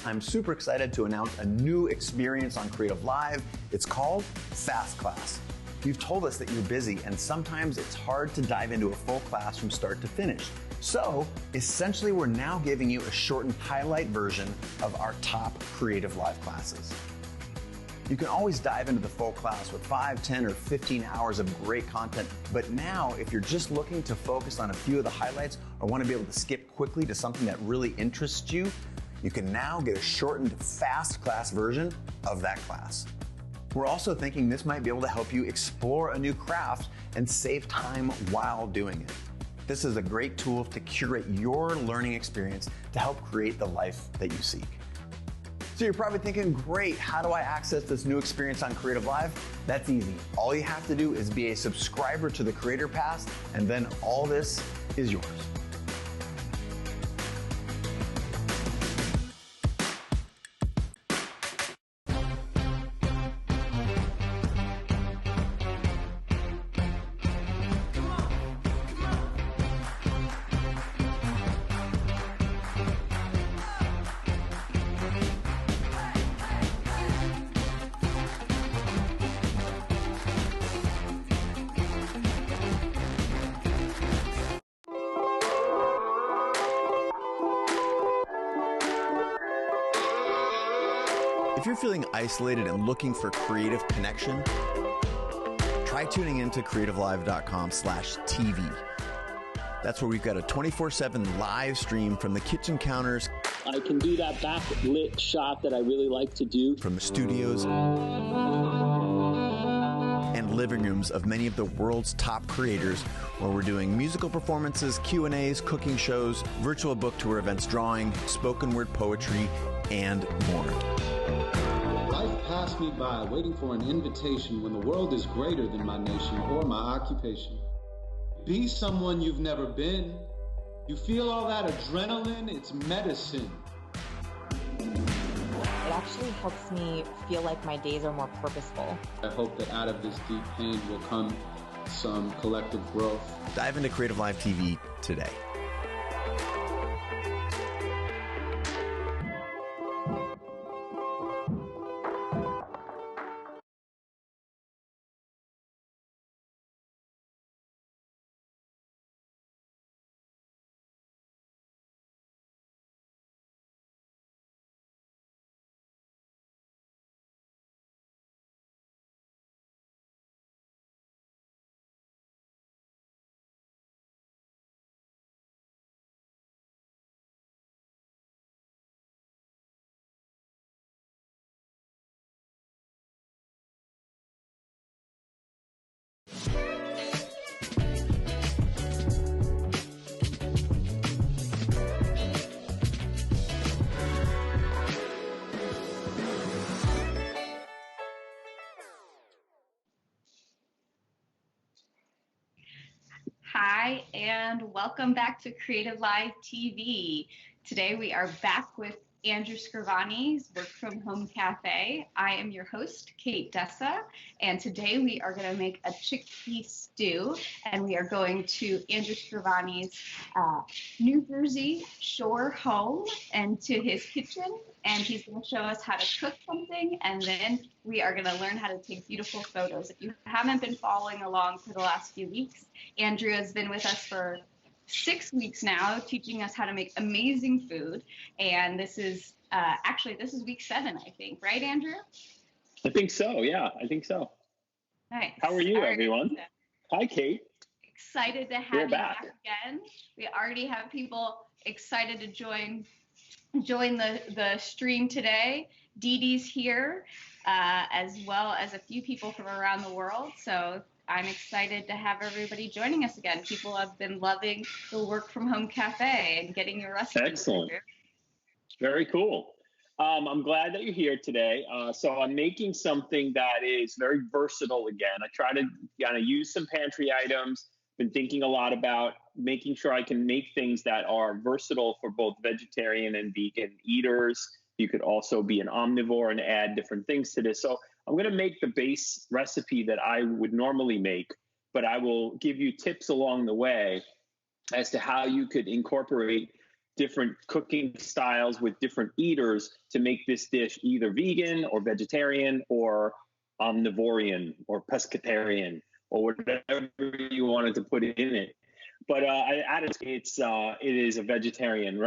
I'm super excited to announce a new experience on CreativeLive. It's called Fast Class. You've told us that you're busy and sometimes it's hard to dive into a full class from start to finish. So essentially, we're now giving you a shortened highlight version of our top CreativeLive classes. You can always dive into the full class with 5, 10, or 15 hours of great content. But now, if you're just looking to focus on a few of the highlights or want to be able to skip quickly to something that really interests you, you can now get a shortened fast class version of that class. We're also thinking this might be able to help you explore a new craft and save time while doing it. This is a great tool to curate your learning experience to help create the life that you seek. So you're probably thinking, great, how do I access this new experience on CreativeLive? That's easy. All you have to do is be a subscriber to the Creator Pass, and then all this is yours. If you're feeling isolated and looking for creative connection, try tuning into creativelive.com/TV. That's where we've got a 24/7 live stream from the kitchen counters. I can do that backlit shot that I really like to do. From the studios and living rooms of many of the world's top creators, where we're doing musical performances, Q&As, cooking shows, virtual book tour events, drawing, spoken word poetry, and more. Life passed me by waiting for an invitation when the world is greater than my nation or my occupation. Be someone you've never been. You feel all that adrenaline, it's medicine. It actually helps me feel like my days are more purposeful. I hope that out of this deep pain will come some collective growth. Dive into CreativeLive TV today. Hi, and welcome back to CreativeLive TV. Today we are back with Andrew Scrivani's Work From Home Cafe. I am your host, Kate Dessa, and today we are going to make a chickpea stew, and we are going to Andrew Scrivani's New Jersey Shore home and to his kitchen, and he's going to show us how to cook something, and then we are going to learn how to take beautiful photos. If you haven't been following along for the last few weeks, Andrew has been with us for 6 weeks now, teaching us how to make amazing food. And this is this is week 7, I think. Right, Andrew? I think so. Yeah, I think so. Nice. How are you, All right, everyone? Hi, Kate. Excited to have you back again. We already have people excited to join the stream today. Dee Dee's here, as well as a few people from around the world. So I'm excited to have everybody joining us again. People have been loving the Work From Home Cafe and getting your recipes. Excellent. Very cool. I'm glad that you're here today. So I'm making something that is very versatile again. I try to kind of use some pantry items. Been thinking a lot about making sure I can make things that are versatile for both vegetarian and vegan eaters. You could also be an omnivore and add different things to this. So I'm going to make the base recipe that I would normally make, but I will give you tips along the way as to how you could incorporate different cooking styles with different eaters to make this dish either vegan or vegetarian or omnivorian or pescatarian or whatever you wanted to put in it. But I added it is a vegetarian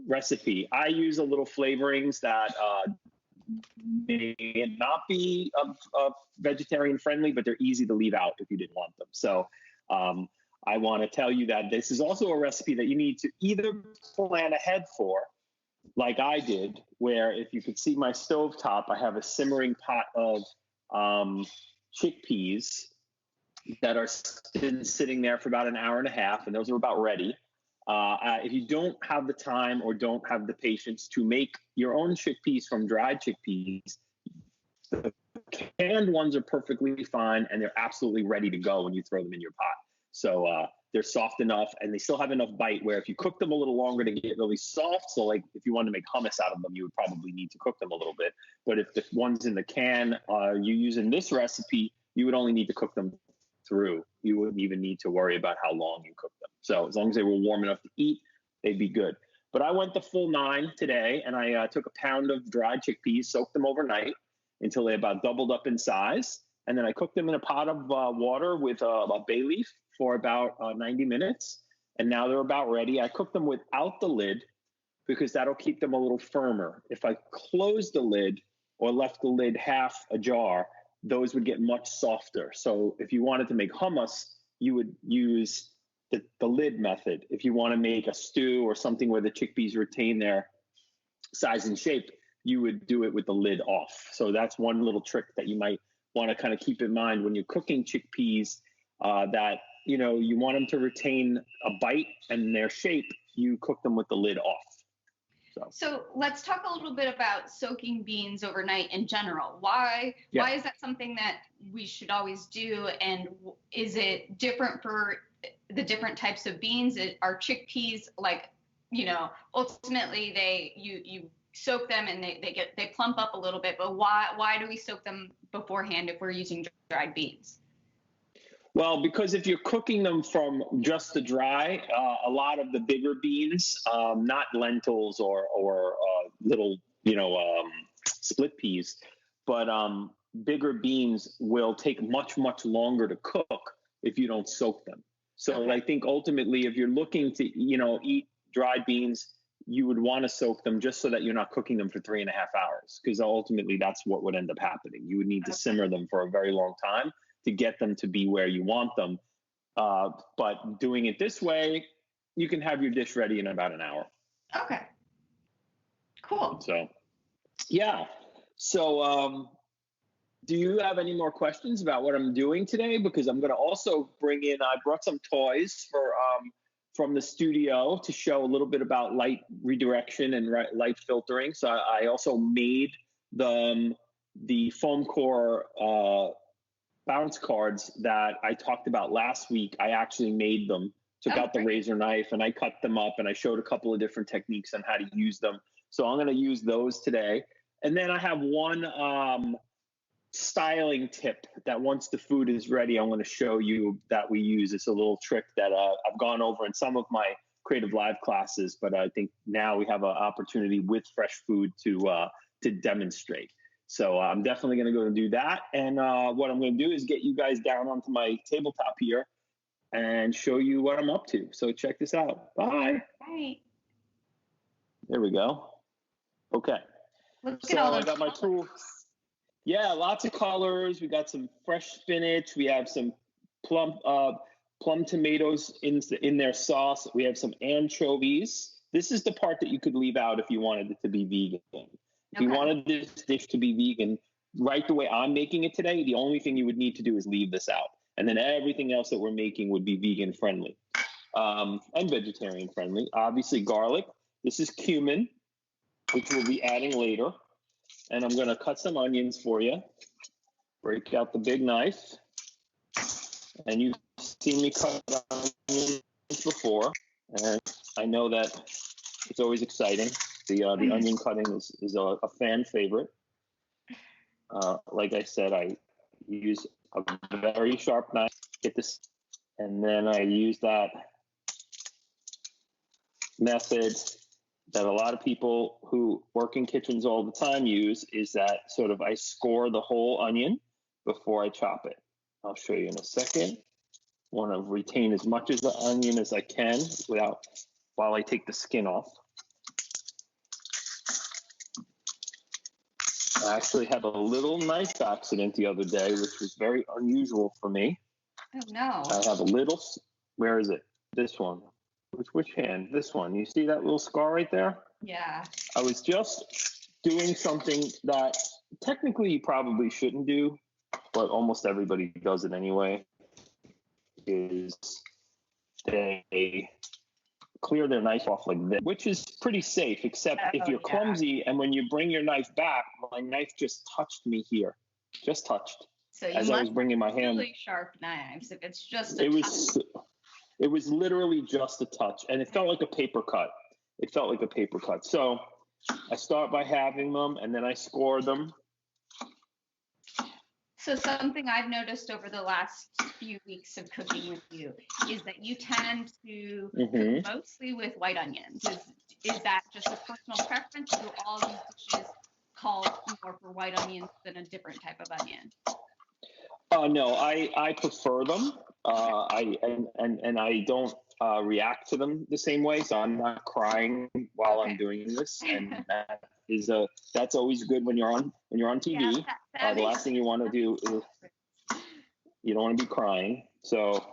recipe. I use a little flavorings that may not be vegetarian friendly, but they're easy to leave out if you didn't want them. So I want to tell you that this is also a recipe that you need to either plan ahead for, like I did, where if you could see my stovetop, I have a simmering pot of chickpeas that are been sitting there for about an hour and a half, and those are about ready. If you don't have the time or don't have the patience to make your own chickpeas from dried chickpeas, the canned ones are perfectly fine, and they're absolutely ready to go when you throw them in your pot. So they're soft enough, and they still have enough bite where if you cook them a little longer to get really soft, so like if you wanted to make hummus out of them, you would probably need to cook them a little bit. But if the ones in the can you use in this recipe, you would only need to cook them through. You wouldn't even need to worry about how long you cook them. So as long as they were warm enough to eat, they'd be good. But I went the full 9 today, and I took a pound of dried chickpeas, soaked them overnight until they about doubled up in size. And then I cooked them in a pot of water with a bay leaf for about 90 minutes. And now they're about ready. I cooked them without the lid because that'll keep them a little firmer. If I closed the lid or left the lid half ajar, those would get much softer. So if you wanted to make hummus, you would use the lid method. If you want to make a stew or something where the chickpeas retain their size and shape, you would do it with the lid off. So that's one little trick that you might want to kind of keep in mind when you're cooking chickpeas, that you want them to retain a bite and their shape. You cook them with the lid off. So let's talk a little bit about soaking beans overnight in general. Why is that something that we should always do? And is it different for the different types of beans? Are chickpeas ultimately you soak them and they plump up a little bit, but why do we soak them beforehand if we're using dried beans? Well, because if you're cooking them from just the dry, a lot of the bigger beans, not lentils or little, split peas, but bigger beans will take much, much longer to cook if you don't soak them. So okay. I think ultimately, if you're looking to, eat dried beans, you would want to soak them just so that you're not cooking them for 3.5 hours, because ultimately that's what would end up happening. You would need to simmer them for a very long time to get them to be where you want them. But doing it this way, you can have your dish ready in about an hour. Okay. Cool. So, yeah. So, do you have any more questions about what I'm doing today? Because I'm going to also I brought some toys from the studio to show a little bit about light redirection and light filtering. So I also made the foam core bounce cards that I talked about last week. I actually made them, took out the razor knife, and I cut them up, and I showed a couple of different techniques on how to use them. So I'm going to use those today. And then I have one styling tip that once the food is ready, I'm going to show you that we use. It's a little trick that I've gone over in some of my CreativeLive classes, but I think now we have an opportunity with fresh food to demonstrate. So I'm definitely going to go and do that. And what I'm going to do is get you guys down onto my tabletop here and show you what I'm up to. So check this out. Bye. Bye. There we go. Okay. Look at all those I got my tool. Yeah, lots of colors. We got some fresh spinach. We have some plum tomatoes in their sauce. We have some anchovies. This is the part that you could leave out if you wanted it to be vegan. If you wanted this dish to be vegan, right the way I'm making it today, the only thing you would need to do is leave this out. And then everything else that we're making would be vegan friendly and vegetarian friendly. Obviously, garlic. This is cumin, which we'll be adding later. And I'm going to cut some onions for you. Break out the big knife. And you've seen me cut onions before. And I know that it's always exciting. The onion cutting is a fan favorite. Like I said, I use a very sharp knife. Get this, and then I use that method that a lot of people who work in kitchens all the time use is that sort of I score the whole onion before I chop it. I'll show you in a second. Want to retain as much of the onion as I can while I take the skin off. I actually had a little knife accident the other day, which was very unusual for me. Oh no. I have a little, where is it? This one. Which hand? This one. You see that little scar right there? Yeah. I was just doing something that technically you probably shouldn't do, but almost everybody does it anyway, is they clear their knife off like this, which is pretty safe, except if you're clumsy and when you bring your knife back, my knife just touched me here. Just touched. So you as I was bringing my hand. Really sharp knives. If it's just it was literally just a touch, and it felt like a paper cut. So I start by having them, and then I score them. So something I've noticed over the last few weeks of cooking with you is that you tend to cook mostly with white onions. Is that just a personal preference? Do all these dishes call more for white onions than a different type of onion? No, I prefer them. I don't react to them the same way, so I'm not crying while I'm doing this, and that's always good when you're on TV. Yeah, the last thing you want to do is you don't want to be crying. So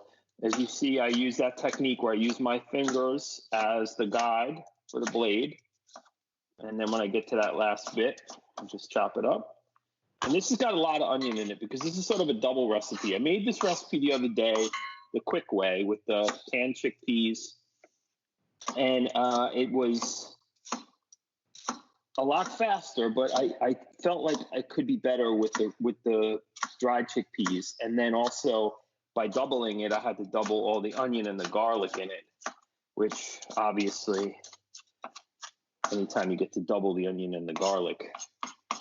as you see, I use that technique where I use my fingers as the guide for the blade, and then when I get to that last bit, I just chop it up. And this has got a lot of onion in it because this is sort of a double recipe. I made this recipe the other day the quick way with the canned chickpeas, and it was a lot faster, but I felt like I could be better with the dried chickpeas. And then also by doubling it, I had to double all the onion and the garlic in it, which obviously anytime you get to double the onion and the garlic,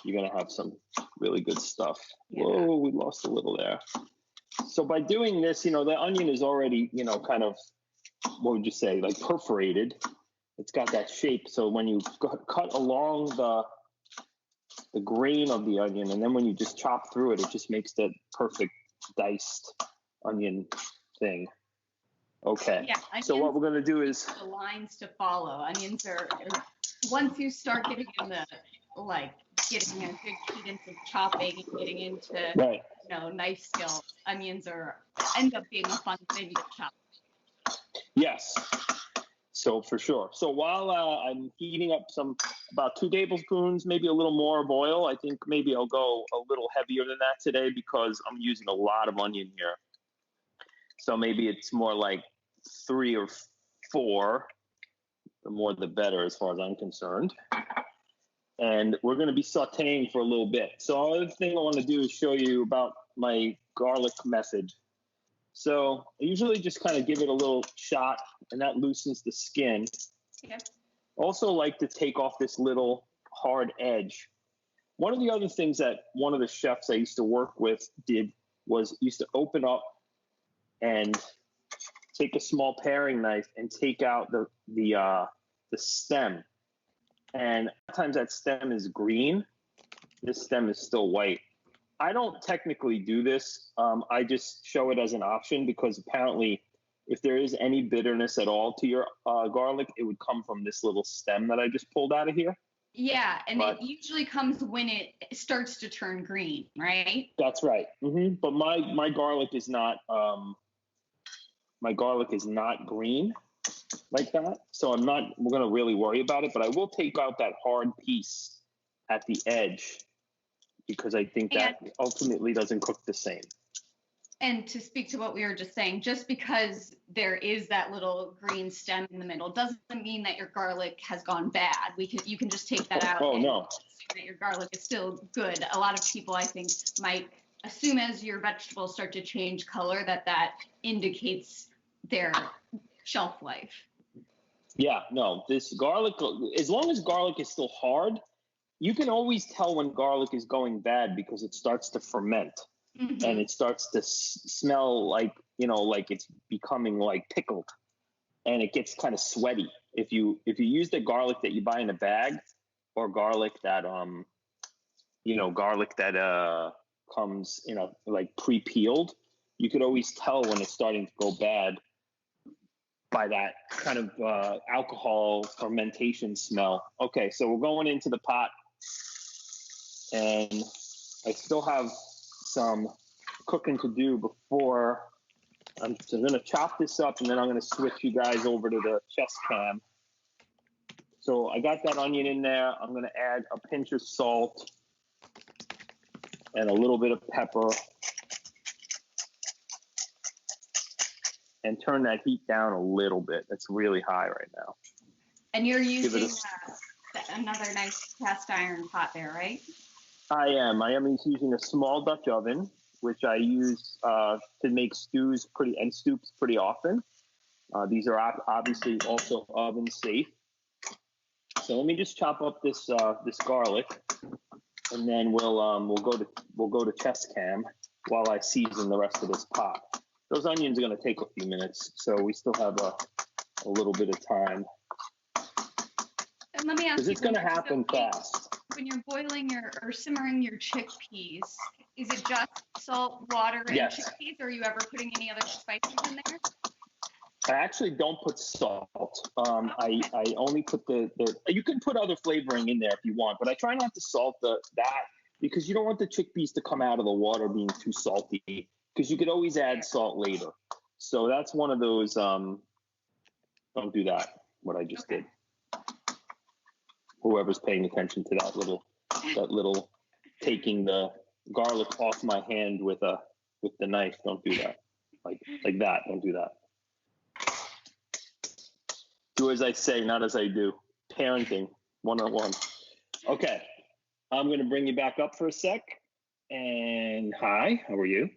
you're going to have some really good stuff. Yeah. Whoa, we lost a little there. So by doing this, the onion is already, kind of, what would you say, like perforated. It's got that shape. So when you cut along the grain of the onion, and then when you just chop through it, it just makes that perfect diced onion thing. Okay. Yeah, so what we're going to do is the lines to follow. Onions are, once you start getting in getting a good cadence of chopping and getting into knife skills, onions end up being a fun thing to chop. Yes. So for sure. So while I'm heating up about 2 tablespoons, maybe a little more of oil, I think maybe I'll go a little heavier than that today because I'm using a lot of onion here. So maybe it's more like 3 or 4. The more the better as far as I'm concerned. And we're going to be sauteing for a little bit. So the other thing I want to do is show you about my garlic method. So I usually just kind of give it a little shot, and that loosens the skin. Yep. Also like to take off this little hard edge. One of the other things that one of the chefs I used to work with did was used to open up and take a small paring knife and take out the stem. And sometimes that stem is green. This stem is still white. I don't technically do this. I just show it as an option because apparently if there is any bitterness at all to your garlic, it would come from this little stem that I just pulled out of here. Yeah, and it usually comes when it starts to turn green, right? That's right. Mm-hmm. But my garlic is not green like that, so we're going to really worry about it. But I will take out that hard piece at the edge because I think that ultimately doesn't cook the same. And to speak to what we were just saying, just because there is that little green stem in the middle doesn't mean that your garlic has gone bad. You can just take that out and assume that your garlic is still good. A lot of people, I think, might assume as your vegetables start to change color that indicates their shelf life. Yeah, no, this garlic, as long as garlic is still hard, you can always tell when garlic is going bad because it starts to ferment. Mm-hmm. And it starts to smell like it's becoming like pickled, and it gets kind of sweaty. if you use the garlic that you buy in a bag, or garlic that comes like pre-peeled, you could always tell when it's starting to go bad by that kind of alcohol fermentation smell. Okay, so we're going into the pot, and I still have some cooking to do before I'm going to chop this up, and then I'm going to switch you guys over to the chest cam. So I got that onion in there. I'm going to add a pinch of salt and a little bit of pepper, and turn that heat down a little bit. It's really high right now. And you're using another nice cast iron pot there, right? I am using a small Dutch oven, which I use to make stews pretty often. These are obviously also oven safe. So let me just chop up this garlic, and then we'll go to chest cam while I season the rest of this pot. Those onions are going to take a few minutes, so we still have a little bit of time. And let me ask you, it's going to happen fast. When you're boiling or simmering your chickpeas, is it just salt, water, and chickpeas, or are you ever putting any other spices in there? I actually don't put salt. I only put you can put other flavoring in there if you want, but I try not to salt that because you don't want the chickpeas to come out of the water being too salty, because you could always add salt later. So that's one of those, don't do that, what I just did. Whoever's paying attention to that little taking the garlic off my hand with the knife, don't do that. Like that, don't do that. Do as I say, not as I do. Parenting 101. Okay, I'm going to bring you back up for a sec. And hi, how are you?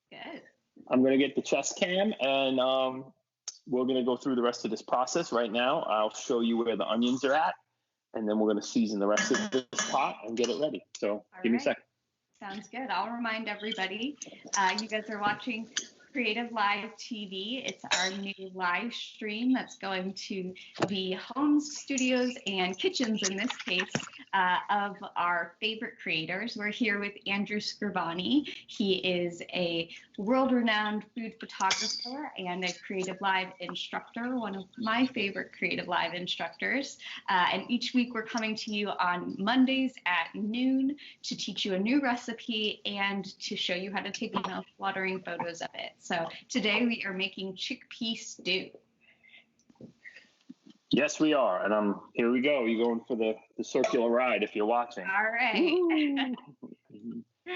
Good. I'm going to get the chest cam, and we're going to go through the rest of this process right now. I'll show you where the onions are at, and then we're going to season the rest of this pot and get it ready. So give me a second. Sounds good. I'll remind everybody, you guys are watching CreativeLive TV. It's our new live stream that's going to be homes, studios, and kitchens, in this case, of our favorite creators. We're here with Andrew Scrivani. He is a world-renowned food photographer and a CreativeLive instructor, one of my favorite CreativeLive instructors. And each week we're coming to you on Mondays at noon to teach you a new recipe and to show you how to take mouth-watering photos of it. So today we are making chickpea stew. Yes, we are. And here we go. You're going for the circular ride if you're watching. All right.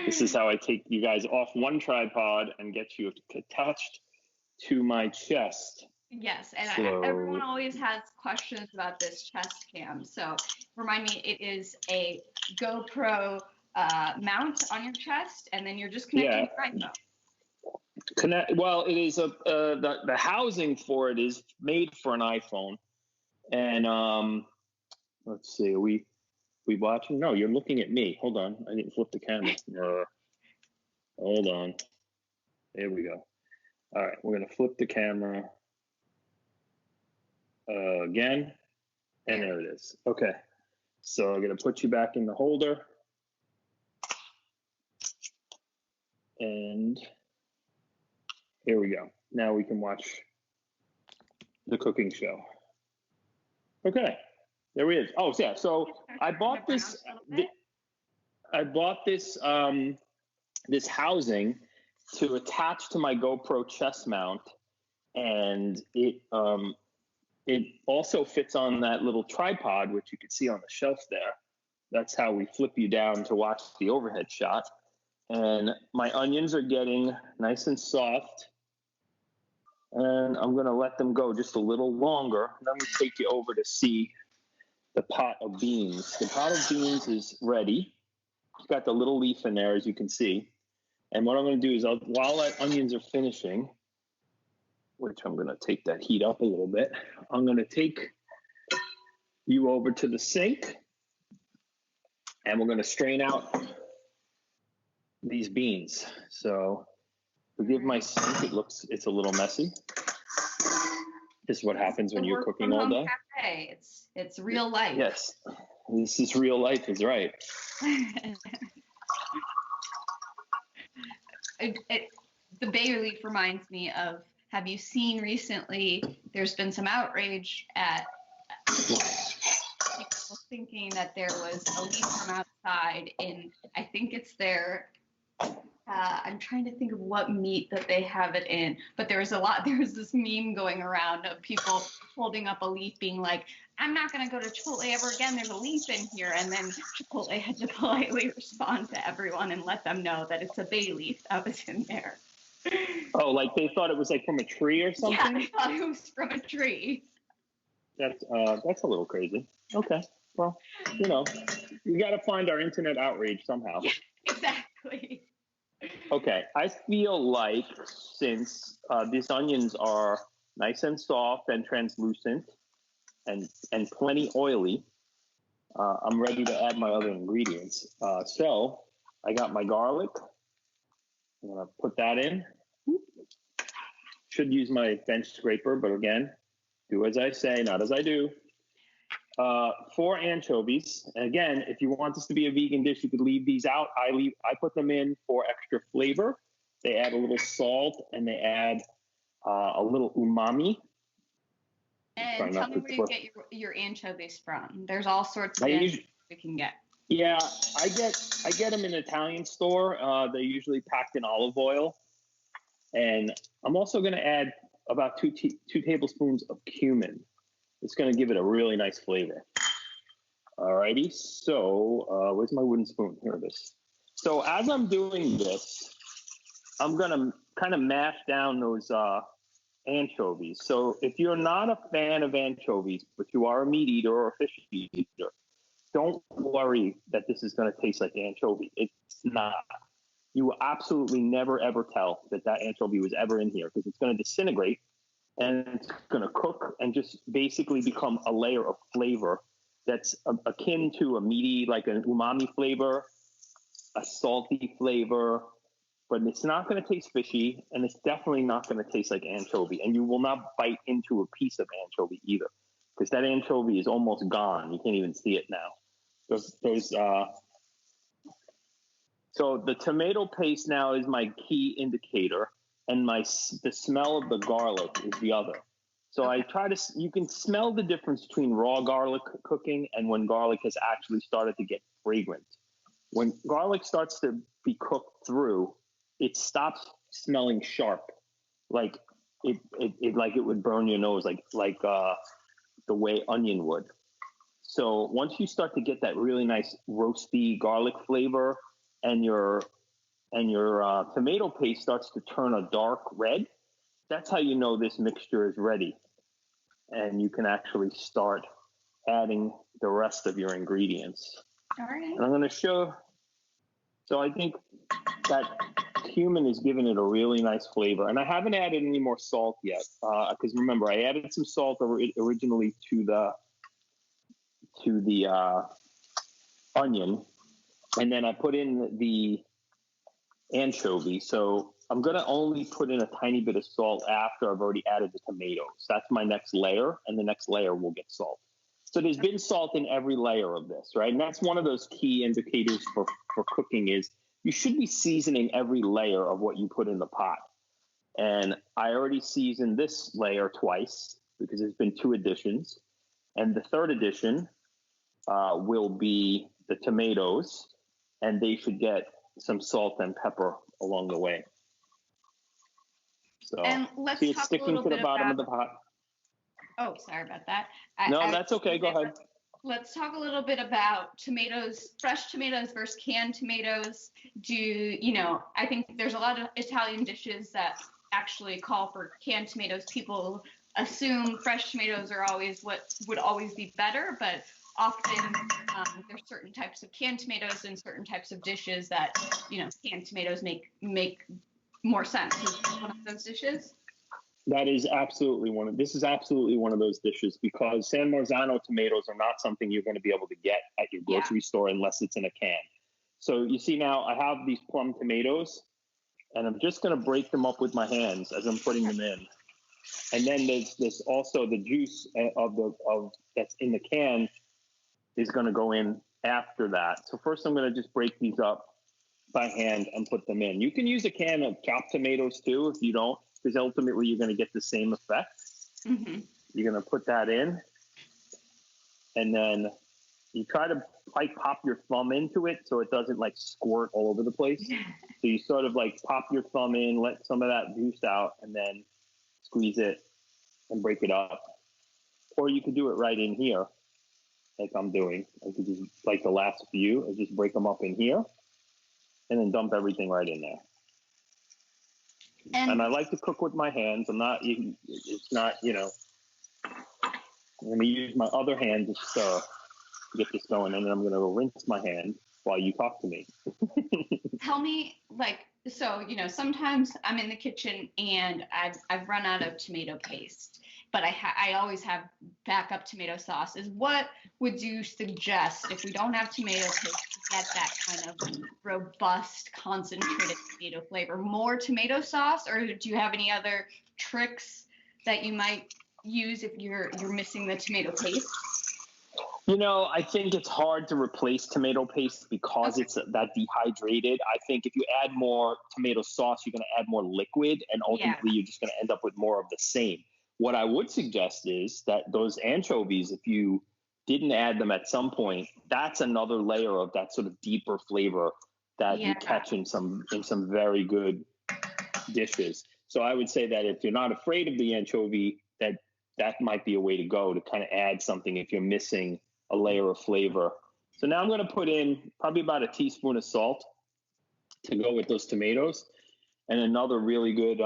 This is how I take you guys off one tripod and get you attached to my chest. Yes, and everyone always has questions about this chest cam. So remind me, it is a GoPro mount on your chest, and then you're just connecting your iPhone. Well, it is the housing for it is made for an iPhone, and let's see, are we watching? No, you're looking at me. Hold on, I didn't flip the camera. Hold on, there we go. All right, we're gonna flip the camera again, and there it is. Okay, so I'm gonna put you back in the holder, and here we go. Now we can watch the cooking show. Okay, there he is. Oh, yeah. So I bought this. This housing to attach to my GoPro chest mount, and it also fits on that little tripod, which you can see on the shelf there. That's how we flip you down to watch the overhead shot. And my onions are getting nice and soft. And I'm going to let them go just a little longer. Then we take you over to see the pot of beans. The pot of beans is ready. It's got the little leaf in there, as you can see. And what I'm going to do is, while the onions are finishing, which I'm going to take that heat up a little bit, I'm going to take you over to the sink, and we're going to strain out these beans. So forgive my sink, it's a little messy. This is what happens when you're cooking all day. Cafe. It's real life. Yes, this is real life. Is right. The bay leaf reminds me of. Have you seen recently? There's been some outrage at people thinking that there was a leaf from outside in. I think it's their. I'm trying to think of what meat that they have it in, but there was this meme going around of people holding up a leaf being like, I'm not going to go to Chipotle ever again. There's a leaf in here. And then Chipotle had to politely respond to everyone and let them know that it's a bay leaf that was in there. Oh, like they thought it was like from a tree or something? Yeah, they thought it was from a tree. That's a little crazy. Okay. Well, you got to find our internet outrage somehow. Yeah, exactly. Okay, I feel like since these onions are nice and soft and translucent and plenty oily, I'm ready to add my other ingredients. So I got my garlic. I'm gonna put that in. Should use my bench scraper, but again, do as I say, not as I do. 4 anchovies. And again, if you want this to be a vegan dish, you could leave these out. I put them in for extra flavor. They add a little salt and they add a little umami. And tell me where you get your anchovies from. There's all sorts of anchovies we can get. Yeah, I get them in an Italian store. They're usually packed in olive oil. And I'm also going to add about 2 tablespoons of cumin. It's going to give it a really nice flavor. All righty. So where's my wooden spoon? Here it is. So as I'm doing this, I'm going to kind of mash down those anchovies. So if you're not a fan of anchovies, but you are a meat eater or a fish eater, don't worry that this is going to taste like anchovy. It's not. You will absolutely never, ever tell that anchovy was ever in here because it's going to disintegrate. And it's going to cook and just basically become a layer of flavor that's akin to a meaty, like an umami flavor, a salty flavor, but it's not going to taste fishy, and it's definitely not going to taste like anchovy. And you will not bite into a piece of anchovy either, because that anchovy is almost gone. You can't even see it now. So the tomato paste now is my key indicator. And the smell of the garlic is the other. So you can smell the difference between raw garlic cooking and when garlic has actually started to get fragrant. When garlic starts to be cooked through, it stops smelling sharp, like it would burn your nose, like the way onion would. So once you start to get that really nice roasty garlic flavor and your tomato paste starts to turn a dark red, that's how you know this mixture is ready. And you can actually start adding the rest of your ingredients. All right. And I'm going to show. So I think that cumin is giving it a really nice flavor. And I haven't added any more salt yet. Because remember, I added some salt originally to the onion. And then I put in the anchovy. So I'm going to only put in a tiny bit of salt after I've already added the tomatoes. That's my next layer, and the next layer will get salt. So there's been salt in every layer of this, right? And that's one of those key indicators for cooking is you should be seasoning every layer of what you put in the pot. And I already seasoned this layer twice because there's been 2 additions. And the third addition will be the tomatoes, and they should get some salt and pepper along the way. So and let's see, it's talk sticking to the bottom of the pot. Oh, sorry about that. That's okay. Go ahead. Let's talk a little bit about tomatoes, fresh tomatoes versus canned tomatoes. I think there's a lot of Italian dishes that actually call for canned tomatoes. People assume fresh tomatoes are always what would always be better, but often there's certain types of canned tomatoes and certain types of dishes that, canned tomatoes make more sense. Is this one of those dishes? This is absolutely one of those dishes because San Marzano tomatoes are not something you're going to be able to get at your grocery store unless it's in a can. So you see now I have these plum tomatoes and I'm just going to break them up with my hands as I'm putting them in. And then there's also the juice of that's in the can is going to go in after that. So first I'm going to just break these up by hand and put them in. You can use a can of chopped tomatoes too if you don't, because ultimately you're going to get the same effect. Mm-hmm. You're going to put that in, and then you try to like pop your thumb into it so it doesn't like squirt all over the place. So you sort of like pop your thumb in, let some of that juice out, and then squeeze it and break it up. Or you could do it right in here, like I'm doing. I could just, like the last few, I just break them up in here, and then dump everything right in there. And I like to cook with my hands. It's not, I'm going to use my other hand to stir to get this going, and then I'm going to rinse my hand while you talk to me. Tell me, sometimes I'm in the kitchen and I've run out of tomato paste, but I always have backup tomato sauces. What would you suggest if we don't have tomato paste to get that kind of robust, concentrated tomato flavor? More tomato sauce, or do you have any other tricks that you might use if you're missing the tomato paste? I think it's hard to replace tomato paste because it's that dehydrated. I think if you add more tomato sauce, you're going to add more liquid, and ultimately you're just going to end up with more of the same. What I would suggest is that those anchovies, if you didn't add them at some point, that's another layer of that sort of deeper flavor that you catch in some very good dishes. So I would say that if you're not afraid of the anchovy, that might be a way to go to kind of add something if you're missing a layer of flavor. So now I'm going to put in probably about a teaspoon of salt to go with those tomatoes, and another really good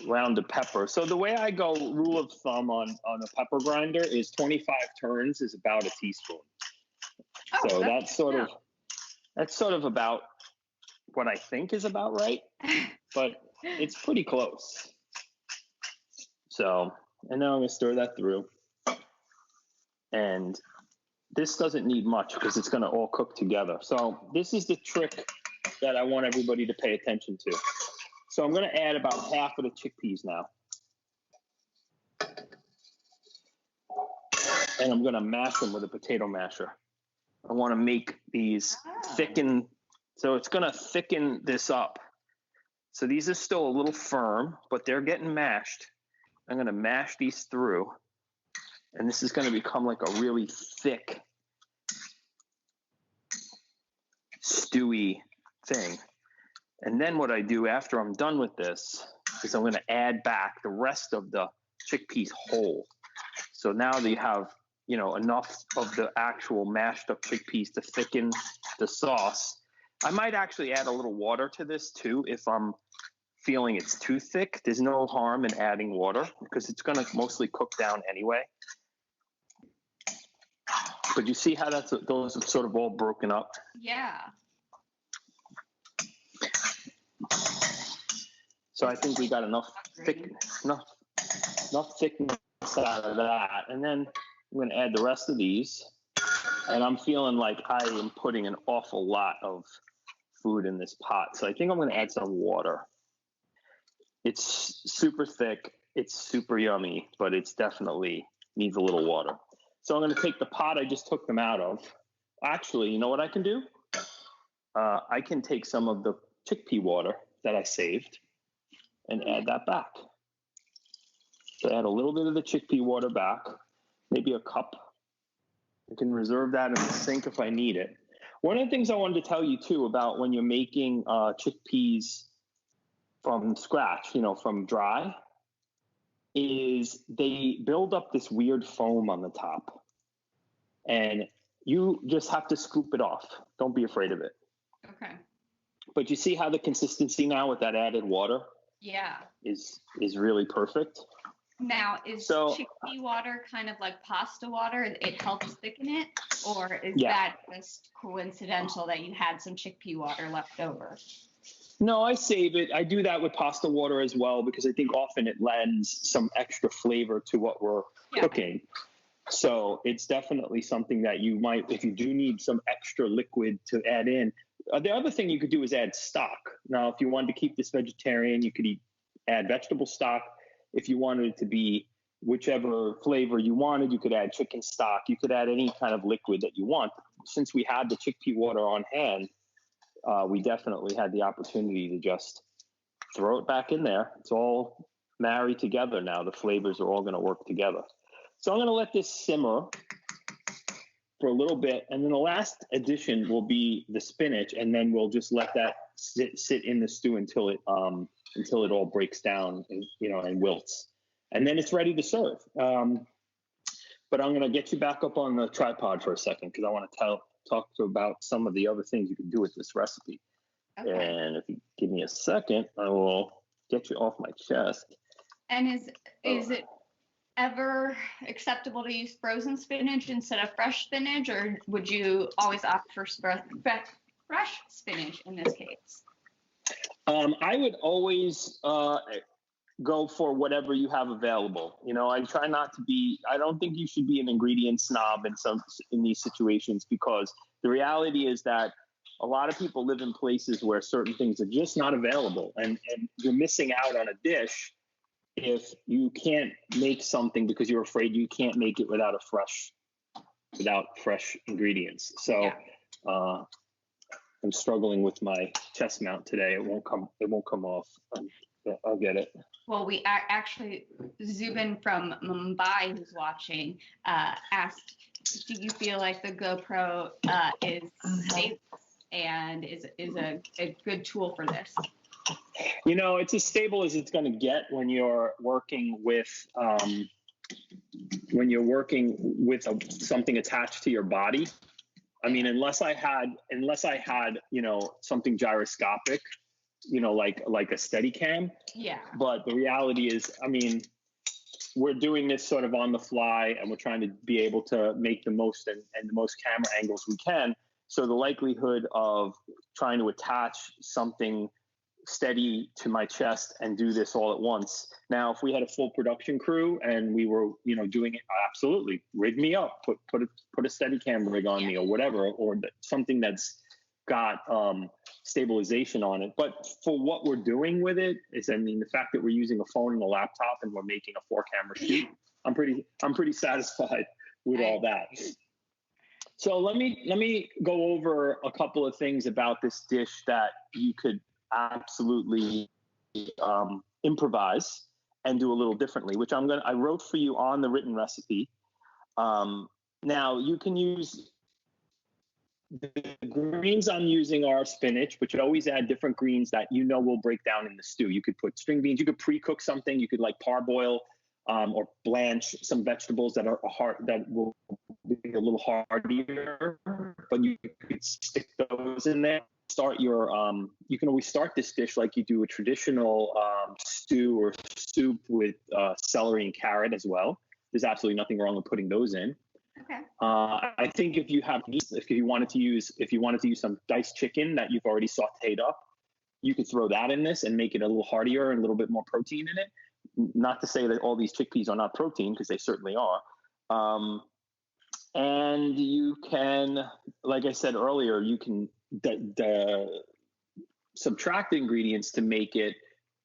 round of pepper. So the way I go, rule of thumb on a pepper grinder is 25 turns is about a teaspoon. So that's sort of about what I think is about right, but it's pretty close. So, and now I'm going to stir that through. And this doesn't need much because it's going to all cook together. So this is the trick that I want everybody to pay attention to. So I'm going to add about half of the chickpeas now. And I'm going to mash them with a potato masher. I want to make these thicken. So it's going to thicken this up. So these are still a little firm, but they're getting mashed. I'm going to mash these through. And this is going to become like a really thick, stewy thing. And then what I do after I'm done with this is I'm going to add back the rest of the chickpeas whole. So now that you have, enough of the actual mashed up chickpeas to thicken the sauce. I might actually add a little water to this too if I'm feeling it's too thick. There's no harm in adding water because it's going to mostly cook down anyway. But you see how those are sort of all broken up? Yeah. So I think we got enough thickness out of that. And then I'm going to add the rest of these. And I'm feeling like I am putting an awful lot of food in this pot. So I think I'm going to add some water. It's super thick. It's super yummy, but it's definitely needs a little water. So I'm going to take the pot I just took them out of. Actually, you know what I can do? I can take some of the chickpea water that I saved and add that back. So add a little bit of the chickpea water back, maybe a cup. I can reserve that in the sink if I need it. One of the things I wanted to tell you too about when you're making chickpeas from scratch, from dry, is they build up this weird foam on the top. And you just have to scoop it off. Don't be afraid of it. Okay. But you see how the consistency now with that added water is really perfect? Now, is chickpea water kind of like pasta water? It helps thicken it? Or is that just coincidental that you had some chickpea water left over? No, I save it. I do that with pasta water as well because I think often it lends some extra flavor to what we're cooking. So it's definitely something that you might, if you do need some extra liquid to add in. The other thing you could do is add stock. Now, if you wanted to keep this vegetarian, you could add vegetable stock. if you wanted it to be whichever flavor you wanted, you could add chicken stock. You could add any kind of liquid that you want. Since we had the chickpea water on hand, we definitely had the opportunity to just throw it back in there. It's all married together now. The flavors are all going to work together. So I'm going to let this simmer for a little bit, and then the last addition will be the spinach, and then we'll just let that sit in the stew until it all breaks down and and wilts, and then it's ready to serve. But I'm going to get you back up on the tripod for a second because I want to talk about some of the other things you can do with this recipe. Okay. And if you give me a second, I will get you off my chest. And is it ever acceptable to use frozen spinach instead of fresh spinach, or would you always opt for fresh spinach in this case? I would always go for whatever you have available. I try not to be. I don't think you should be an ingredient snob in these situations, because the reality is that a lot of people live in places where certain things are just not available, and you're missing out on a dish if you can't make something because you're afraid you can't make it without fresh ingredients. So I'm struggling with my chest mount today. It won't come off. I'll get it. Well, we actually, Zubin from Mumbai, who's watching, asked, do you feel like the GoPro is safe and is a good tool for this? It's as stable as it's going to get when you're working with something attached to your body. I mean, unless I had something gyroscopic, like a Steadicam. Yeah. But the reality is, I mean, we're doing this sort of on the fly, and we're trying to be able to make the most and the most camera angles we can. So the likelihood of trying to attach something steady to my chest and do this all at once. Now, if we had a full production crew and we were, doing it, absolutely rig me up, put a Steadicam rig on me or whatever, or something that's got stabilization on it. But for what we're doing with it is, the fact that we're using a phone and a laptop and we're making a 4-camera shoot, I'm pretty satisfied with all that. So let me go over a couple of things about this dish that you could absolutely improvise and do a little differently, which I wrote for you on the written recipe. Now you can use the greens I'm using are spinach, but you always add different greens that will break down in the stew. You could put string beans, you could pre-cook something, you could parboil or blanch some vegetables that are hard, that will be a little hardier, but you could stick those in there. You can always start this dish like you do a traditional stew or soup with celery and carrot as well. There's absolutely nothing wrong with putting those in. Okay. I think if you wanted to use some diced chicken that you've already sautéed up, you could throw that in this and make it a little heartier and a little bit more protein in it. Not to say that all these chickpeas are not protein, because they certainly are. And you can, like I said earlier, you can subtract ingredients to make it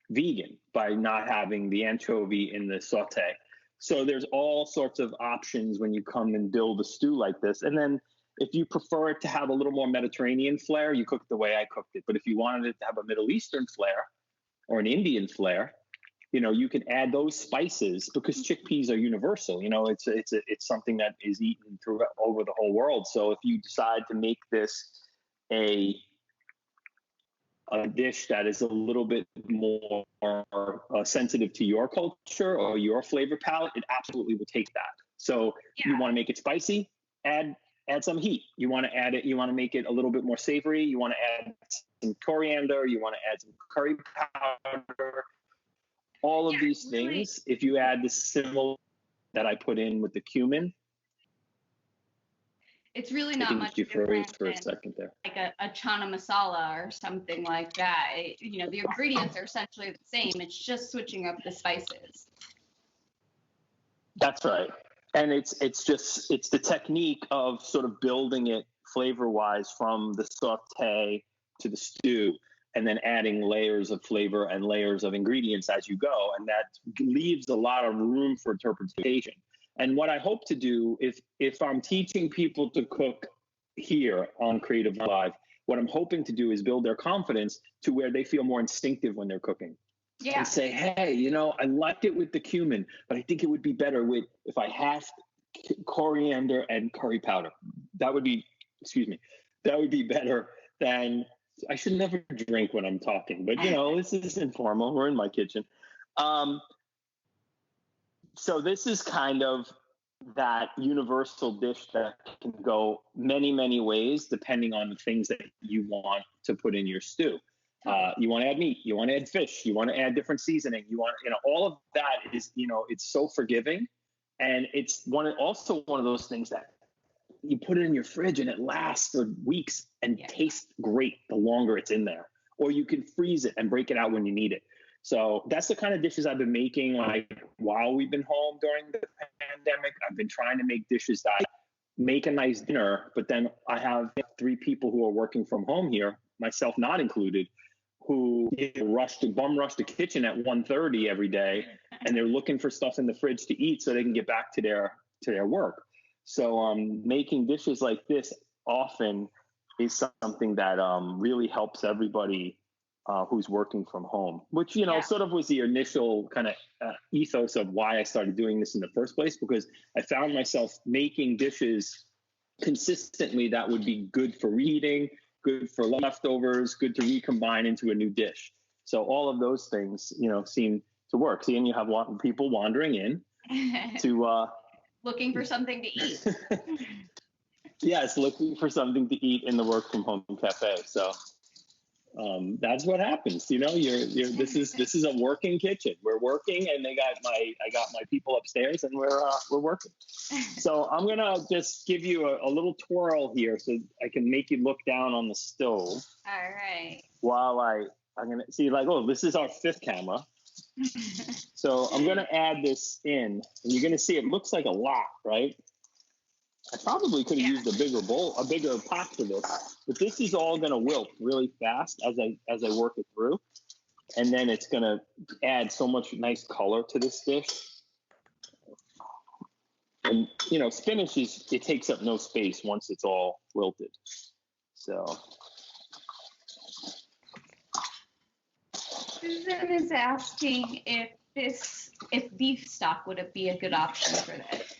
vegan by not having the anchovy in the sauté. So there's all sorts of options when you come and build a stew like this. And then if you prefer it to have a little more Mediterranean flair, you cook it the way I cooked it. But if you wanted it to have a Middle Eastern flair or an Indian flair, you can add those spices, because chickpeas are universal. It's something that is eaten over the whole world. So if you decide to make this a dish that is a little bit more sensitive to your culture or your flavor palette, it absolutely will take that. So you want to make it spicy, add some heat. You want to make it a little bit more savory. You want to add some coriander. You want to add some curry powder. All of these things, if you add the similar that I put in with the cumin, it's really not much different for a second there. Like a chana masala or something like that. The ingredients are essentially the same. It's just switching up the spices. That's right. And it's the technique of sort of building it flavor-wise from the sauté to the stew. and then adding layers of flavor and layers of ingredients as you go. And that leaves a lot of room for interpretation. And what I hope to do, if I'm teaching people to cook here on Creative Live, what I'm hoping to do is build their confidence to where they feel more instinctive when they're cooking. Yeah. And say, hey, you know, I liked it with the cumin, but I think it would be better with if I halved coriander and curry powder. That would be better than, I should never drink when I'm talking, but you know, this is informal. We're in my kitchen. So this is kind of that universal dish that can go many, many ways depending on the things that you want to put in your stew. You want to add meat, you want to add fish, you want to add different seasoning, you want, you know, all of that is, you know, it's so forgiving. And it's also one of those things that you put it in your fridge and it lasts for weeks and tastes great the longer it's in there. Or you can freeze it and break it out when you need it. So that's the kind of dishes I've been making, like, while we've been home during the pandemic. I've been trying to make dishes that make a nice dinner, but then I have 3 people who are working from home here, myself not included, who bum rush the kitchen at 1:30 every day, and they're looking for stuff in the fridge to eat so they can get back to their work. So making dishes like this often is something that really helps everybody who's working from home, which, you know, sort of was the initial kind of ethos of why I started doing this in the first place, because I found myself making dishes consistently that would be good for reheating, good for leftovers, good to recombine into a new dish. So all of those things, you know, seem to work. See, and you have people wandering in to looking for something to eat. Yes, looking for something to eat in the work from home cafe. So that's what happens. You know, this is a working kitchen. We're working, and I got my people upstairs, and we're working. So I'm gonna just give you a little twirl here, so I can make you look down on the stove. All right. While I'm gonna see, like, oh, this is our 5th camera. So I'm gonna add this in, and you're gonna see it looks like a lot, right? I probably could have used a bigger pot for this, but this is all going to wilt really fast as I work it through. And then it's going to add so much nice color to this dish. And, you know, spinach it takes up no space once it's all wilted. So. Susan is asking if beef stock would be a good option for this.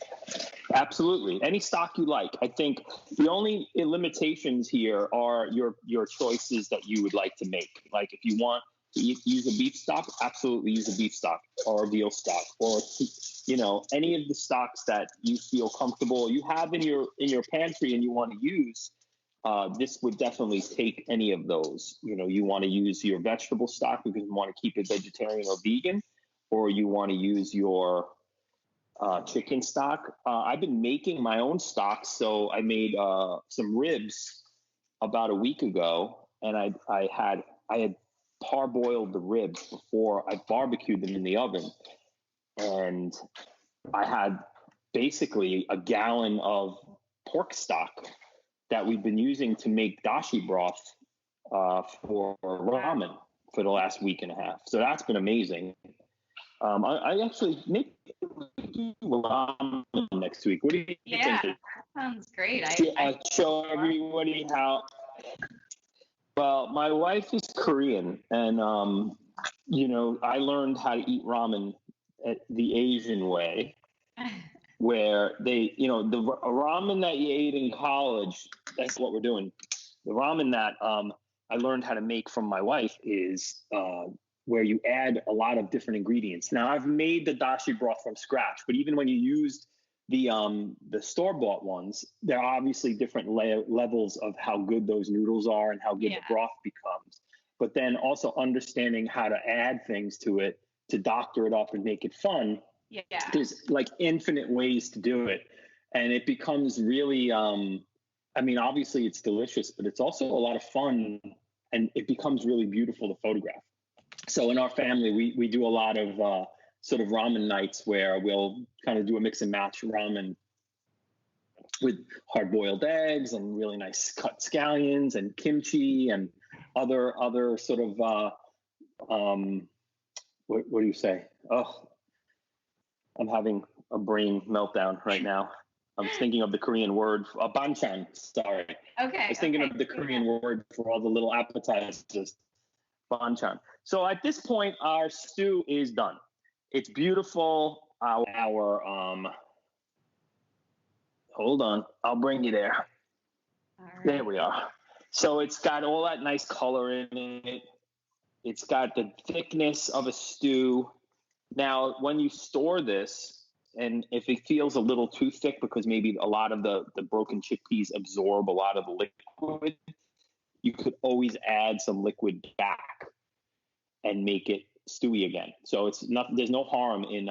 Absolutely. Any stock you like. I think the only limitations here are your choices that you would like to make. Like, if you want to use a beef stock, absolutely use a beef stock or a veal stock, or, you know, any of the stocks that you feel comfortable you have in your pantry and you want to use. This would definitely take any of those. You know, you want to use your vegetable stock because you want to keep it vegetarian or vegan, or you want to use your chicken stock. I've been making my own stock, so I made some ribs about a week ago, and I had parboiled the ribs before I barbecued them in the oven, and I had basically a gallon of pork stock that we've been using to make dashi broth for ramen for the last week and a half. So that's been amazing. I actually make ramen next week. What do you think? Yeah, that sounds great. I show everybody how. Well, my wife is Korean, and you know, I learned how to eat ramen the Asian way, where they, you know, the ramen that you ate in college. That's what we're doing. The ramen that I learned how to make from my wife is where you add a lot of different ingredients. Now, I've made the dashi broth from scratch, but even when you used the store-bought ones, there are obviously different levels of how good those noodles are and how good the broth becomes. But then also understanding how to add things to it to doctor it up and make it fun. Yeah. There's like infinite ways to do it. And it becomes really, I mean, obviously it's delicious, but it's also a lot of fun, and it becomes really beautiful to photograph. So in our family, we do a lot of sort of ramen nights where we'll kind of do a mix and match ramen with hard-boiled eggs and really nice cut scallions and kimchi and other sort of what do you say? Oh, I'm having a brain meltdown right now. I'm thinking of the Korean word, banchan, sorry. Okay. I was thinking of the Korean word for all the little appetizers, banchan. So at this point, our stew is done. It's beautiful. Hold on, I'll bring you there. All right. There we are. So it's got all that nice color in it. It's got the thickness of a stew. Now, when you store this, and if it feels a little too thick because maybe a lot of the broken chickpeas absorb a lot of the liquid, you could always add some liquid back and make it stewy again. So there's no harm in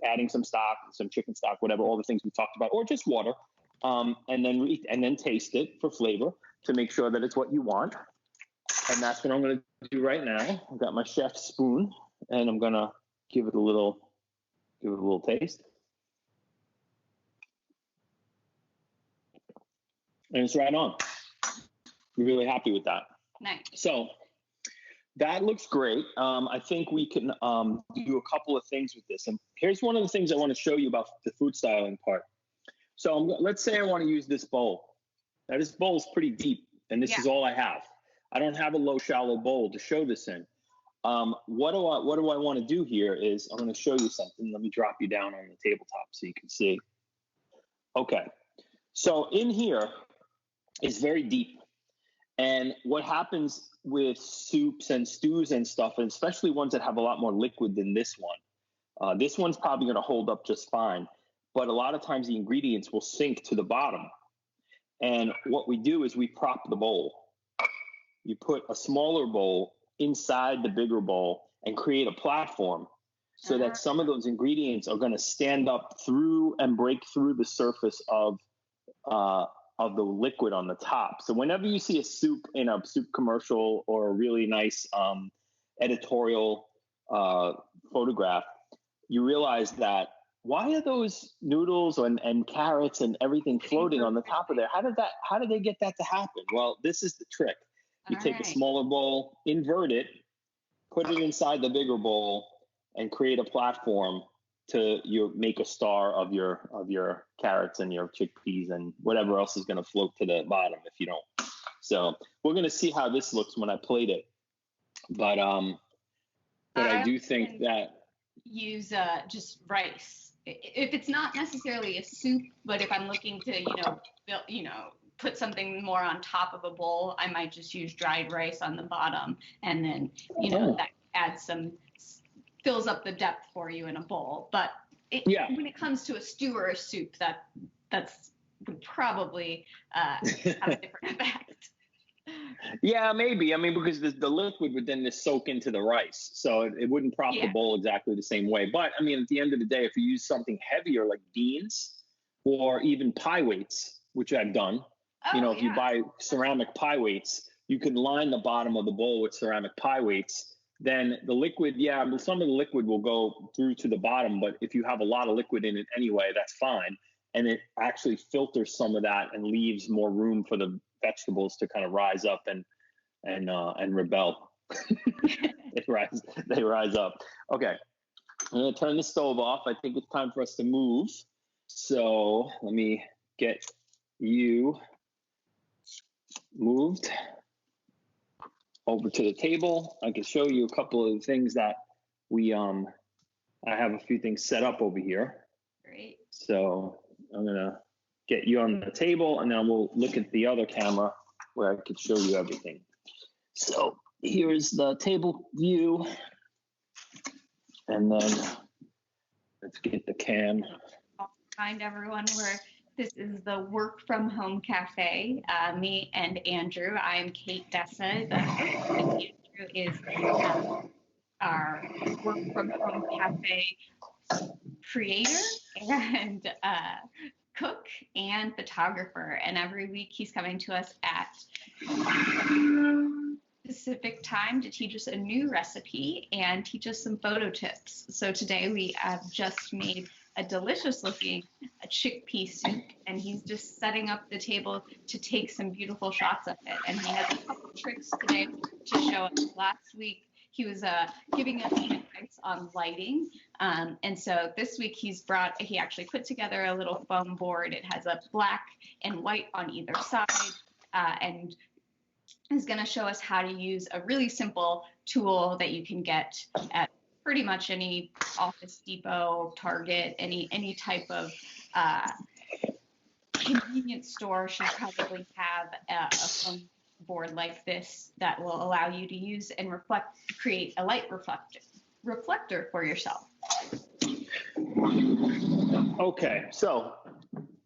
adding some stock, some chicken stock, whatever, all the things we talked about, or just water, and then taste it for flavor to make sure that it's what you want. And that's what I'm going to do right now. I've got my chef's spoon, and I'm going to give it a little taste. And it's right on. I'm really happy with that. Nice. So that looks great. I think we can do a couple of things with this. And here's one of the things I want to show you about the food styling part. So let's say I want to use this bowl. Now this bowl is pretty deep, and this is all I have. I don't have a low, shallow bowl to show this in. What do I want to do here is I'm going to show you something. Let me drop you down on the tabletop so you can see. Okay. So in here is very deep. And what happens with soups and stews and stuff, and especially ones that have a lot more liquid than this one's probably going to hold up just fine. But a lot of times the ingredients will sink to the bottom. And what we do is we prop the bowl. You put a smaller bowl inside the bigger bowl and create a platform so that some of those ingredients are going to stand up through and break through the surface of the liquid on the top. So whenever you see a soup in a soup commercial or a really nice editorial photograph, you realize that why are those noodles and carrots and everything floating on the top of there? How did they get that to happen? Well, this is the trick. You take a smaller bowl, invert it, put it inside the bigger bowl, and create a platform to make a star of your carrots and your chickpeas and whatever else is going to float to the bottom if you don't. So we're going to see how this looks when I plate it. But I do think that use just rice. If it's not necessarily a soup, but if I'm looking to put something more on top of a bowl, I might just use dried rice on the bottom, and then that adds fills up the depth for you in a bowl. But when it comes to a stew or a soup, that's would probably have a different effect. Yeah, maybe. I mean, because the liquid would then just soak into the rice, so it wouldn't prop the bowl exactly the same way. But I mean, at the end of the day, if you use something heavier like beans or even pie weights, which I've done, if you buy ceramic pie weights, you can line the bottom of the bowl with ceramic pie weights. Then the liquid, some of the liquid will go through to the bottom, but if you have a lot of liquid in it anyway, that's fine. And it actually filters some of that and leaves more room for the vegetables to kind of rise up and rebel. They rise up. Okay, I'm gonna turn the stove off. I think it's time for us to move. So let me get you moved over to the table. I can show you a couple of things that I have a few things set up over here. Great. So I'm gonna get you on the table, and then we'll look at the other camera where I could show you everything. So here's the table view, and then let's get the cam. I'll remind everyone this is the Work From Home Cafe. Me and Andrew. I am Kate Dessa. Andrew is our Work From Home Cafe creator and cook and photographer. And every week he's coming to us at specific time to teach us a new recipe and teach us some photo tips. So today we have just made a delicious looking chickpea soup, and he's just setting up the table to take some beautiful shots of it. And he has a couple tricks today to show us. Last week, he was giving us some advice on lighting. And so this week he actually put together a little foam board. It has a black and white on either side, and is going to show us how to use a really simple tool that you can get at pretty much any Office Depot, Target, any type of convenience store should probably have a foam board like this that will allow you to use and create a light reflector for yourself. Okay, so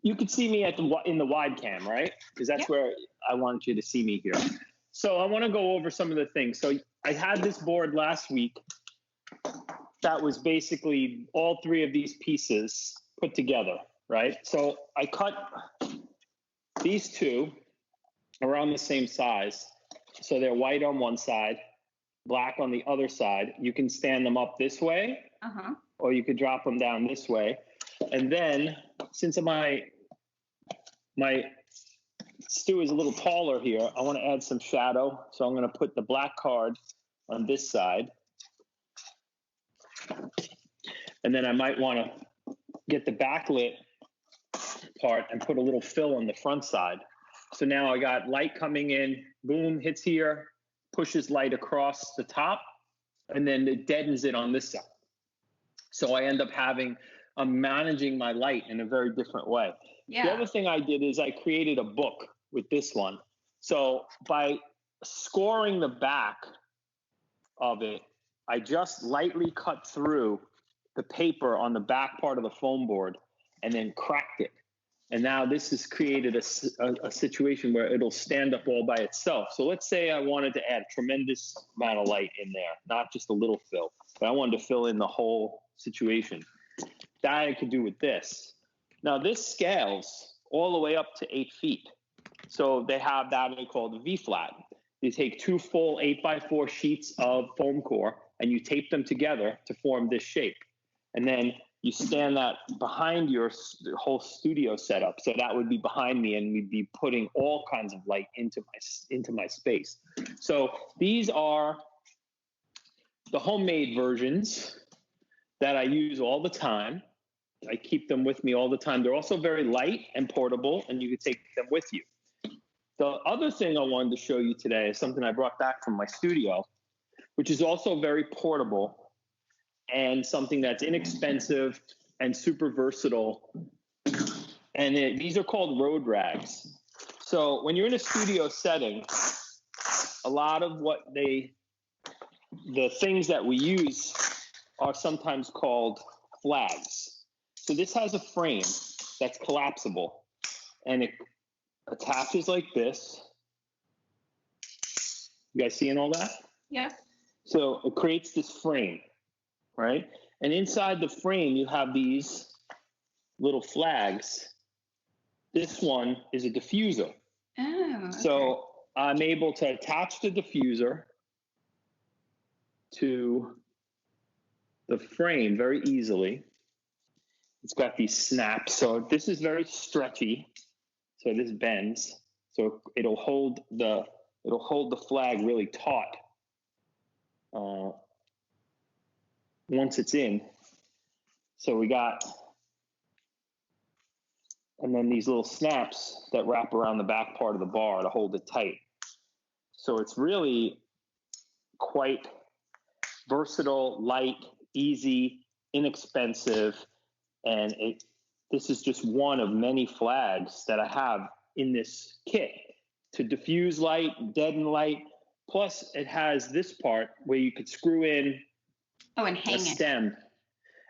you could see me in the wide cam, right? Because that's where I wanted you to see me here. So I want to go over some of the things. So I had this board last week that was basically all three of these pieces put together, right? So I cut these two around the same size. So they're white on one side, black on the other side. You can stand them up this way, or you could drop them down this way. And then since my stew is a little taller here, I want to add some shadow. So I'm going to put the black card on this side. And then I might want to get the backlit part and put a little fill on the front side. So now I got light coming in, boom, hits here, pushes light across the top, and then it deadens it on this side. So I end up I'm managing my light in a very different way. Yeah. The other thing I did is I created a book with this one. So by scoring the back of it, I just lightly cut through the paper on the back part of the foam board and then cracked it. And now this has created a situation where it'll stand up all by itself. So let's say I wanted to add a tremendous amount of light in there, not just a little fill, but I wanted to fill in the whole situation. That I could do with this. Now this scales all the way up to 8 feet. So they have that they call the V-flat. You take 2 full 8x4 sheets of foam core and you tape them together to form this shape. And then you stand that behind your whole studio setup. So that would be behind me, and we'd be putting all kinds of light into my space. So these are the homemade versions that I use all the time. I keep them with me all the time. They're also very light and portable, and you can take them with you. The other thing I wanted to show you today is something I brought back from my studio, which is also very portable and something that's inexpensive and super versatile. And these are called road rags. So when you're in a studio setting, a lot of the things that we use are sometimes called flags. So this has a frame that's collapsible, and it attaches like this. You guys seeing all that? Yeah. So it creates this frame, right? And inside the frame, you have these little flags. This one is a diffuser. Oh, okay. So I'm able to attach the diffuser to the frame very easily. It's got these snaps. So this is very stretchy. So this bends. So it'll hold the flag really taut once it's in. So we got, and then these little snaps that wrap around the back part of the bar to hold it tight. So it's really quite versatile, light, easy, inexpensive, and this is just one of many flags that I have in this kit to diffuse light, deaden light. Plus, it has this part where you could screw in and hang a stem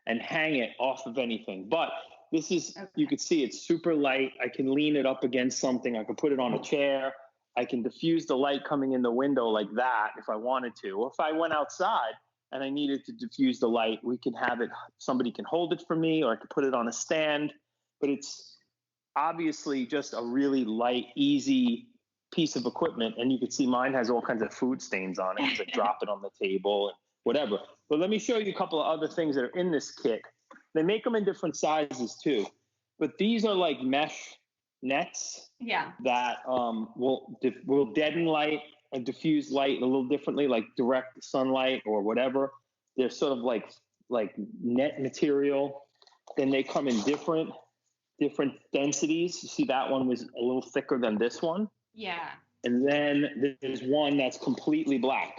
and hang it off of anything. But this is, you can see it's super light. I can lean it up against something. I can put it on a chair. I can diffuse the light coming in the window like that if I wanted to. Or if I went outside and I needed to diffuse the light, we can have it, somebody can hold it for me, or I could put it on a stand. But it's obviously just a really light, easy piece of equipment. And you can see mine has all kinds of food stains on it because I drop it on the table and whatever. But let me show you a couple of other things that are in this kit. They make them in different sizes too. But these are like mesh nets that will deaden light a diffused light a little differently, like direct sunlight or whatever. They're sort of like net material. Then they come in different densities. You see that one was a little thicker than this one. Yeah. And then there's one that's completely black.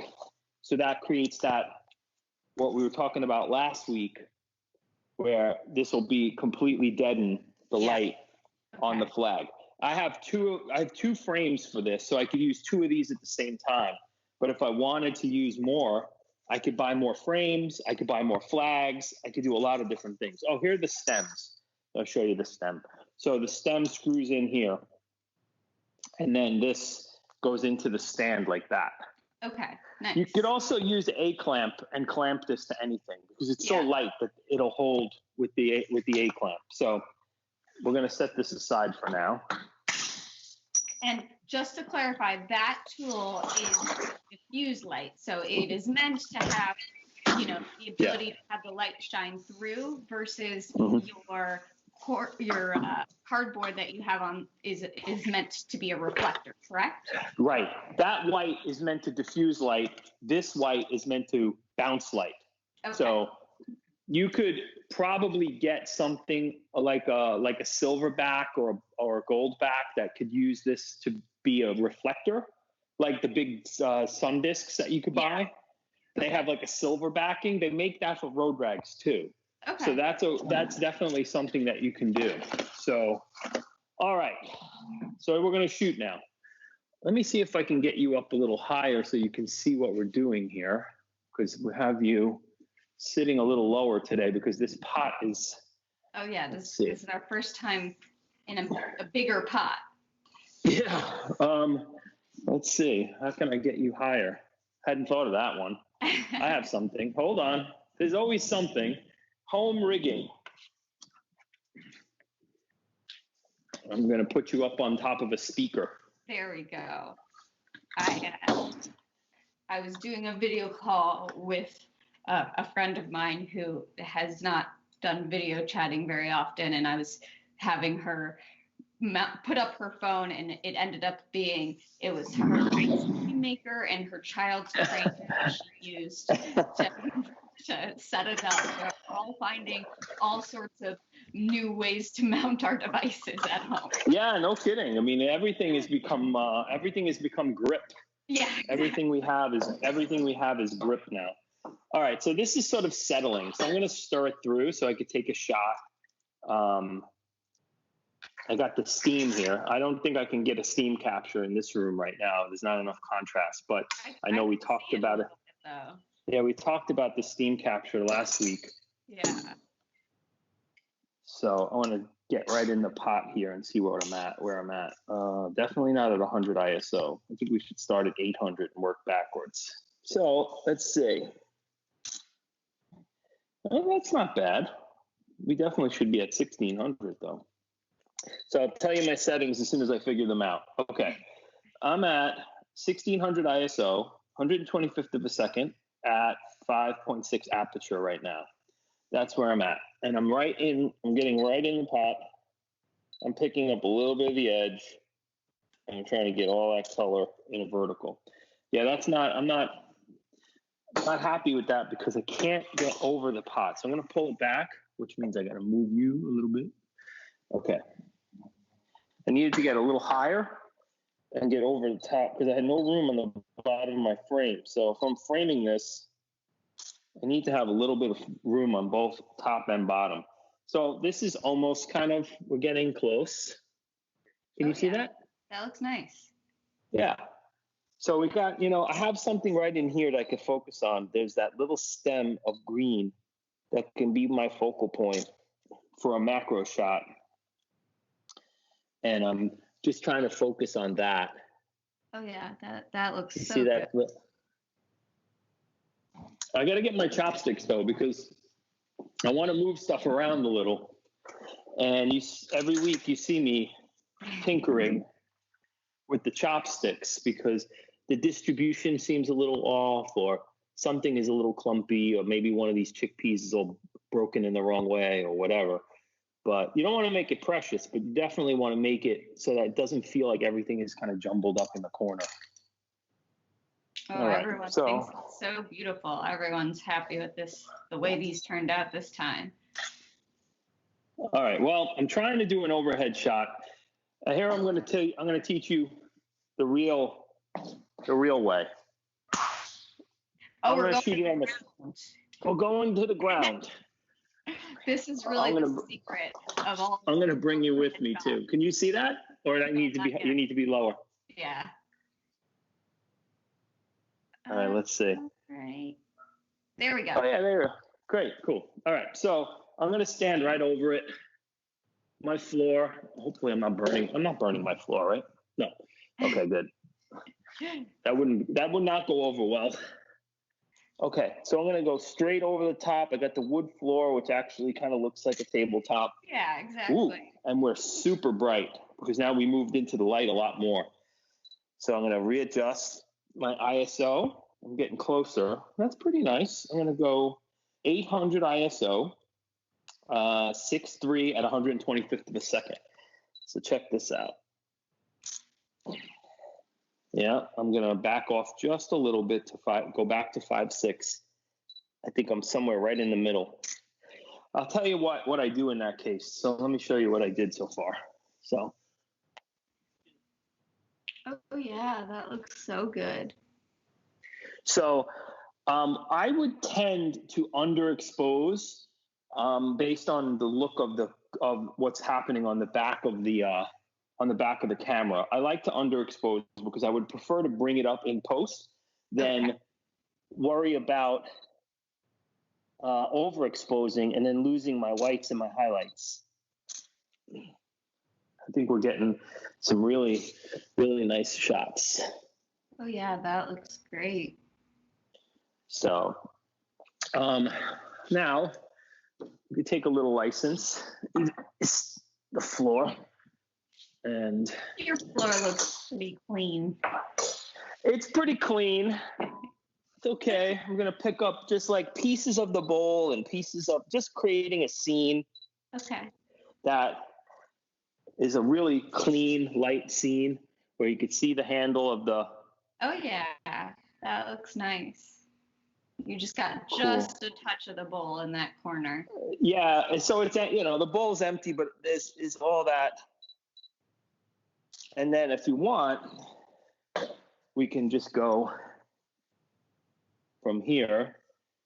So that creates that, what we were talking about last week, where this will be completely deaden the light on the flag. I have two frames for this, so I could use two of these at the same time. But if I wanted to use more, I could buy more frames, I could buy more flags, I could do a lot of different things. Oh, here are the stems. I'll show you the stem. So the stem screws in here, and then this goes into the stand like that. Okay, nice. You could also use a clamp and clamp this to anything because it's so light that it'll hold with the a clamp. So we're going to set this aside for now. And just to clarify, that tool is diffuse light, so it is meant to have, the ability to have the light shine through versus your cardboard that you have on is meant to be a reflector, correct? Right. That white is meant to diffuse light. This white is meant to bounce light. Okay. So you could probably get something like a silverback or a goldback that could use this to be a reflector, like the big sun discs that you could buy. They have like a silver backing. They make that for road rags too. Okay. So that's definitely something that you can do. So, all right. So we're going to shoot now. Let me see if I can get you up a little higher so you can see what we're doing here, because we have you sitting a little lower today because this pot is. Oh yeah, this is our first time in a bigger pot. Yeah. Let's see. How can I get you higher? Hadn't thought of that one. I have something. Hold on. There's always something. Home rigging. I'm going to put you up on top of a speaker. There we go. I was doing a video call with a friend of mine who has not done video chatting very often, and I was having her put up her phone, and it ended up being, it was her ice cream maker and her child's crane that she used to set it up. We're all finding all sorts of new ways to mount our devices at home. Yeah, no kidding. I mean, everything has become grip. Yeah, exactly. Everything we have is grip now. All right, so this is sort of settling. So I'm going to stir it through so I could take a shot. I got the steam here. I don't think I can get a steam capture in this room right now. There's not enough contrast, but I know we talked about it. Yeah, we talked about the steam capture last week. Yeah. So I want to get right in the pot here and see where I'm at. Definitely not at 100 ISO. I think we should start at 800 and work backwards. So let's see. Well, that's not bad. We definitely should be at 1600 though. So I'll tell you my settings as soon as I figure them out. Okay. I'm at 1600 ISO, 125th of a second at 5.6 aperture right now. That's where I'm at. And I'm getting right in the pot. I'm picking up a little bit of the edge, and I'm trying to get all that color in a vertical. Yeah, I'm not happy with that because I can't get over the pot. So I'm going to pull it back, which means I got to move you a little bit. Okay. I needed to get a little higher and get over the top because I had no room on the bottom of my frame. So if I'm framing this, I need to have a little bit of room on both top and bottom. So this is almost we're getting close. Can you see that? That looks nice. Yeah. So we got, I have something right in here that I could focus on. There's that little stem of green that can be my focal point for a macro shot. And I'm just trying to focus on that. Oh yeah, that looks so see that? Good. I got to get my chopsticks though, because I want to move stuff around a little. And every week you see me tinkering with the chopsticks because the distribution seems a little off, or something is a little clumpy, or maybe one of these chickpeas is all broken in the wrong way or whatever. But you don't want to make it precious, but you definitely want to make it so that it doesn't feel like everything is kind of jumbled up in the corner. Oh, All right. everyone So, thinks it's so beautiful. Everyone's happy with this, the way these turned out this time. all right. Well, I'm trying to do an overhead shot. Here I'm going to teach you the real way. Oh, I'm we're going to going shoot it on the. We're going to the ground. This is really the secret of all. I'm going to bring you with me too. Can you see that, or I need to be? You need to be lower. Yeah. All right. Let's see. All right. There we go. Oh yeah, there we go. Great, cool. All right, so I'm going to stand right over it. My floor. Hopefully, I'm not burning. I'm not burning my floor, right? No. Okay, good. That would not go over well. Okay, so I'm going to go straight over the top. I got the wood floor, which actually kind of looks like a tabletop. Yeah, exactly. Ooh, and we're super bright because now we moved into the light a lot more. So I'm going to readjust my ISO. I'm getting closer. That's pretty nice. I'm going to go 800 ISO, 6.3 at 125th of a second. So check this out. Yeah, I'm going to back off just a little bit to go back to 5.6. I think I'm somewhere right in the middle. I'll tell you what I do in that case. So let me show you what I did so far. So. Oh yeah, that looks so good. So I would tend to underexpose based on the look of what's happening on the back of the camera. I like to underexpose because I would prefer to bring it up in post than worry about overexposing and then losing my whites and my highlights. I think we're getting some really, really nice shots. Oh yeah, that looks great. So now we take a little license. It's the floor. And your floor looks pretty clean. It's pretty clean. It's okay. I'm going to pick up just like pieces of the bowl and pieces of just creating a scene. Okay. That is a really clean, light scene where you could see the handle of the. Oh yeah, that looks nice. You just got Cool. just a touch of the bowl in that corner. Yeah, so it's, the bowl's empty, but this is all that. And then if you want, we can just go from here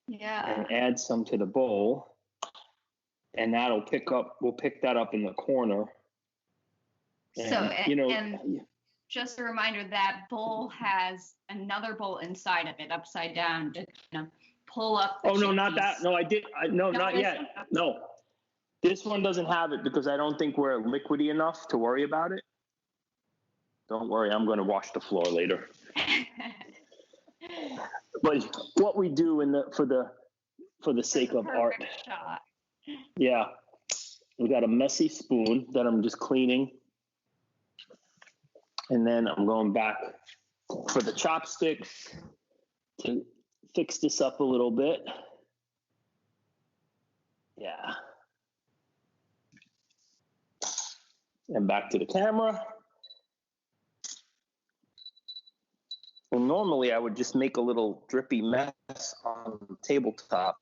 and add some to the bowl. And we'll pick that up in the corner. And just a reminder, that bowl has another bowl inside of it, upside down, to kind of pull up. Oh, no, not that. No, not yet. No, this one doesn't have it because I don't think we're liquidy enough to worry about it. Don't worry, I'm going to wash the floor later. But what we do for the sake of art. Shot. Yeah, we got a messy spoon that I'm just cleaning. And then I'm going back for the chopsticks to fix this up a little bit. Yeah. And back to the camera. Well, normally I would just make a little drippy mess on the tabletop.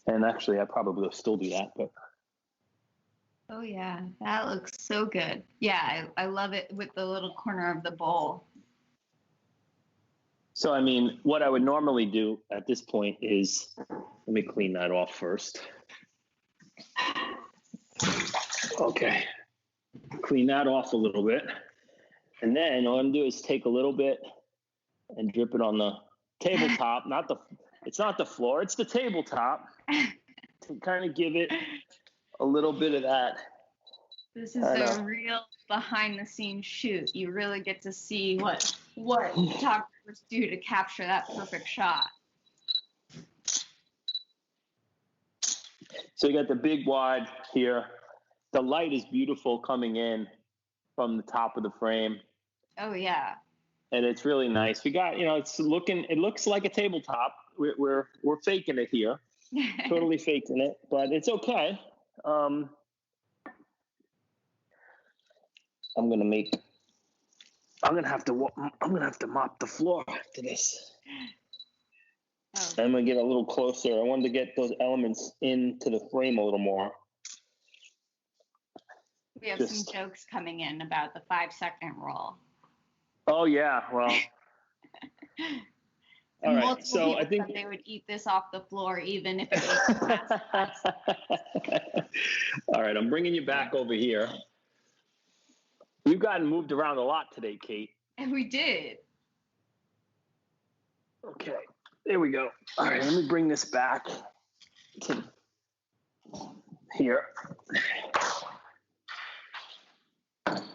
And actually, I probably will still do that, but. Oh yeah, that looks so good. Yeah, I love it with the little corner of the bowl. So, what I would normally do at this point is, let me clean that off first. Okay. Clean that off a little bit. And then all I'm going to do is take a little bit and drip it on the tabletop. It's not the floor, it's the tabletop. To kind of give it a little bit of that. This is a real behind the scenes shoot. You really get to see what photographers do to capture that perfect shot. So you got the big wide here. The light is beautiful coming in from the top of the frame. Oh yeah. And it's really nice. We got, it looks like a tabletop. We're faking it here. Totally faking it, but it's okay. I'm going to make I'm gonna have to mop the floor after this. Oh. I'm gonna get a little closer. I wanted to get those elements into the frame a little more. We have some jokes coming in about the 5-second rule. Oh yeah, well. All right, so I think they would eat this off the floor even if it was last. All right, I'm bringing you back over here. We've gotten moved around a lot today, Kate. And we did. Okay, there we go. All right, let me bring this back to here.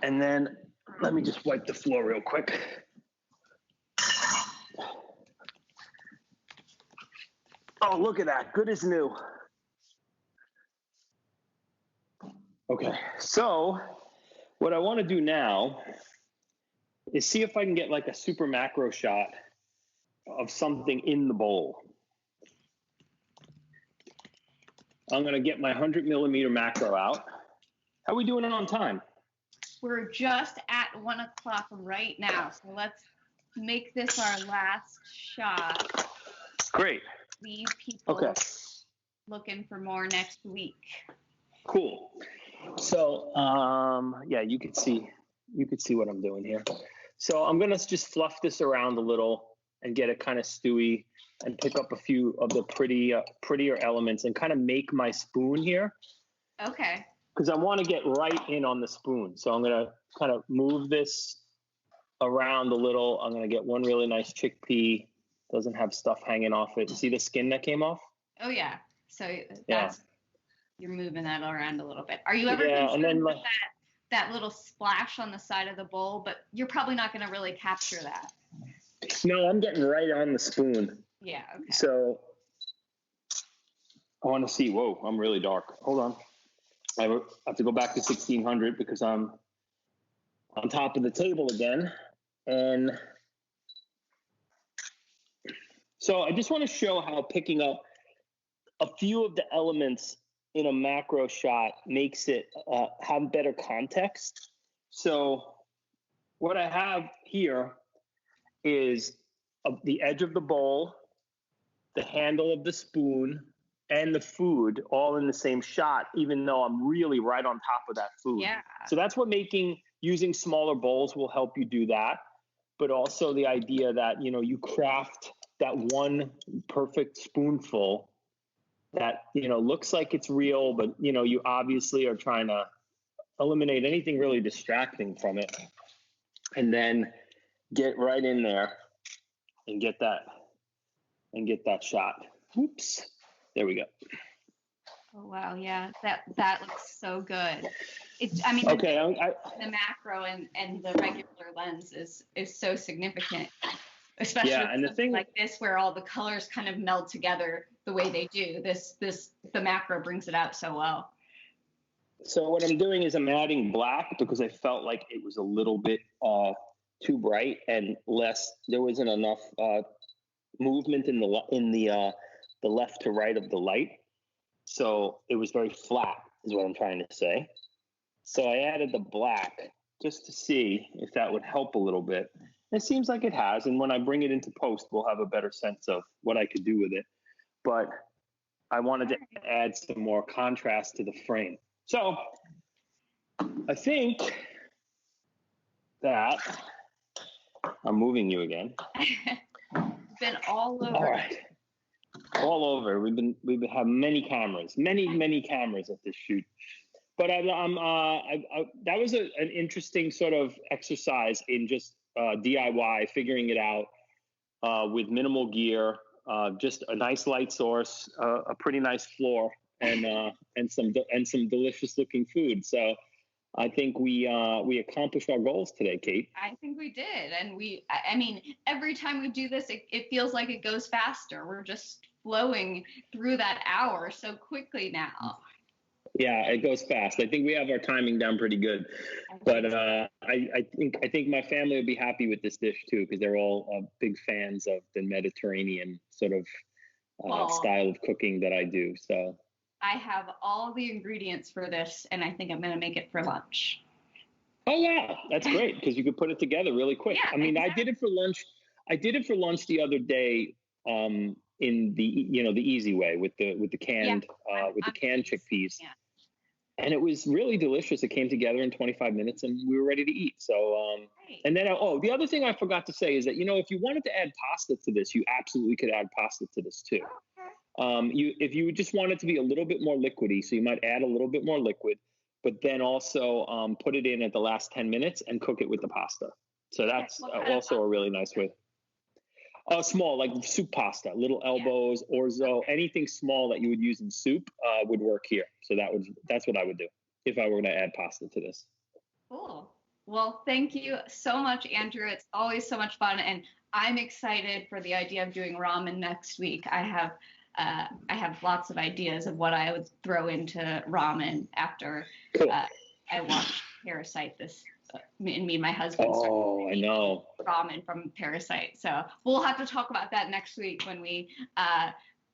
And then let me just wipe the floor real quick. Oh, look at that. Good as new. Okay, so what I want to do now is see if I can get like a super macro shot of something in the bowl. I'm going to get my 100 millimeter macro out. How are we doing on time? We're just at 1 o'clock right now. So let's make this our last shot. Great. Leave people looking for more next week. Cool. So, yeah, you could see what I'm doing here. So I'm going to just fluff this around a little and get it kind of stewy and pick up a few of the prettier elements and kind of make my spoon here. Okay. Because I want to get right in on the spoon. So I'm going to kind of move this around a little. I'm going to get one really nice chickpea. Doesn't have stuff hanging off it. See the skin that came off? Oh, yeah. So you're moving that around a little bit. Are you ever concerned with that little splash on the side of the bowl? But you're probably not going to really capture that. No, I'm getting right on the spoon. Yeah, okay. So I want to see. Whoa, I'm really dark. Hold on. I have to go back to 1600 because I'm on top of the table again. And so I just want to show how picking up a few of the elements in a macro shot makes it have better context. So what I have here is the edge of the bowl, the handle of the spoon, and the food all in the same shot, even though I'm really right on top of that food. Yeah. So that's what using smaller bowls will help you do that. But also the idea that, you craft that one perfect spoonful that, looks like it's real, but, you obviously are trying to eliminate anything really distracting from it. And then get right in there and get that shot. Oops. There we go. Oh, wow. Yeah. That looks so good. The macro and the regular lens is so significant, especially and the thing like this, where all the colors kind of meld together the way they do. The macro brings it out so well. So what I'm doing is I'm adding black because I felt like it was a little bit too bright and there wasn't enough movement in the left to right of the light. So it was very flat is what I'm trying to say. So I added the black just to see if that would help a little bit. It seems like it has. And when I bring it into post, we'll have a better sense of what I could do with it. But I wanted to add some more contrast to the frame. So I think that I'm moving you again. Been all over. All right. All over. We've had many cameras at this shoot. But that was an interesting sort of exercise in just DIY, figuring it out with minimal gear, just a nice light source, a pretty nice floor, and some delicious looking food. So I think we accomplished our goals today, Kate. I think we did. And I mean, every time we do this, it feels like it goes faster. We're just flowing through that hour so quickly now. Yeah, it goes fast. I think we have our timing down pretty good. But I think my family will be happy with this dish too, because they're all big fans of the Mediterranean sort of style of cooking that I do. So I have all the ingredients for this, and I think I'm going to make it for lunch. Oh yeah, that's great because you could put it together really quick. Yeah, I mean, exactly. I did it for lunch. I did it for lunch the other day, in the the easy way with the canned canned chickpeas, Yeah. and it was really delicious. It came together in 25 minutes, and we were ready to eat. So, Great. and then the other thing I forgot to say is that if you wanted to add pasta to this, you absolutely could add pasta to this too. Okay. If you just want it to be a little bit more liquidy, so you might add a little bit more liquid, but then also put it in at the last 10 minutes and cook it with the pasta. So that's also a really nice way. Small, like soup pasta, little elbows, orzo, anything small that you would use in soup would work here. So that's what I would do if I were going to add pasta to this. Cool. Well, thank you so much, Andrew. It's always so much fun, and I'm excited for the idea of doing ramen next week. I have lots of ideas of what I would throw into ramen after I watched Parasite me and my husband. Oh, I know. Ramen from Parasite. So we'll have to talk about that next week when we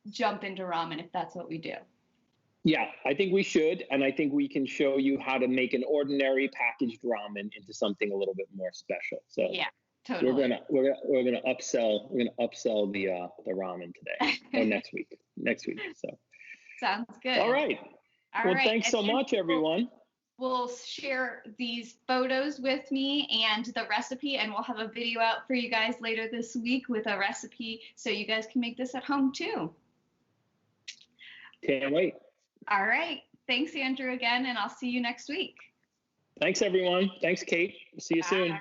jump into ramen, if that's what we do. Yeah, I think we should, and I think we can show you how to make an ordinary packaged ramen into something a little bit more special. So yeah, totally. We're gonna upsell the ramen today or next week. So sounds good. All right. Thanks so much, everyone. We'll share these photos with me and the recipe, and we'll have a video out for you guys later this week with a recipe so you guys can make this at home too. Can't wait. All right. Thanks, Andrew, again, and I'll see you next week. Thanks, everyone. Thanks, Kate. See you soon.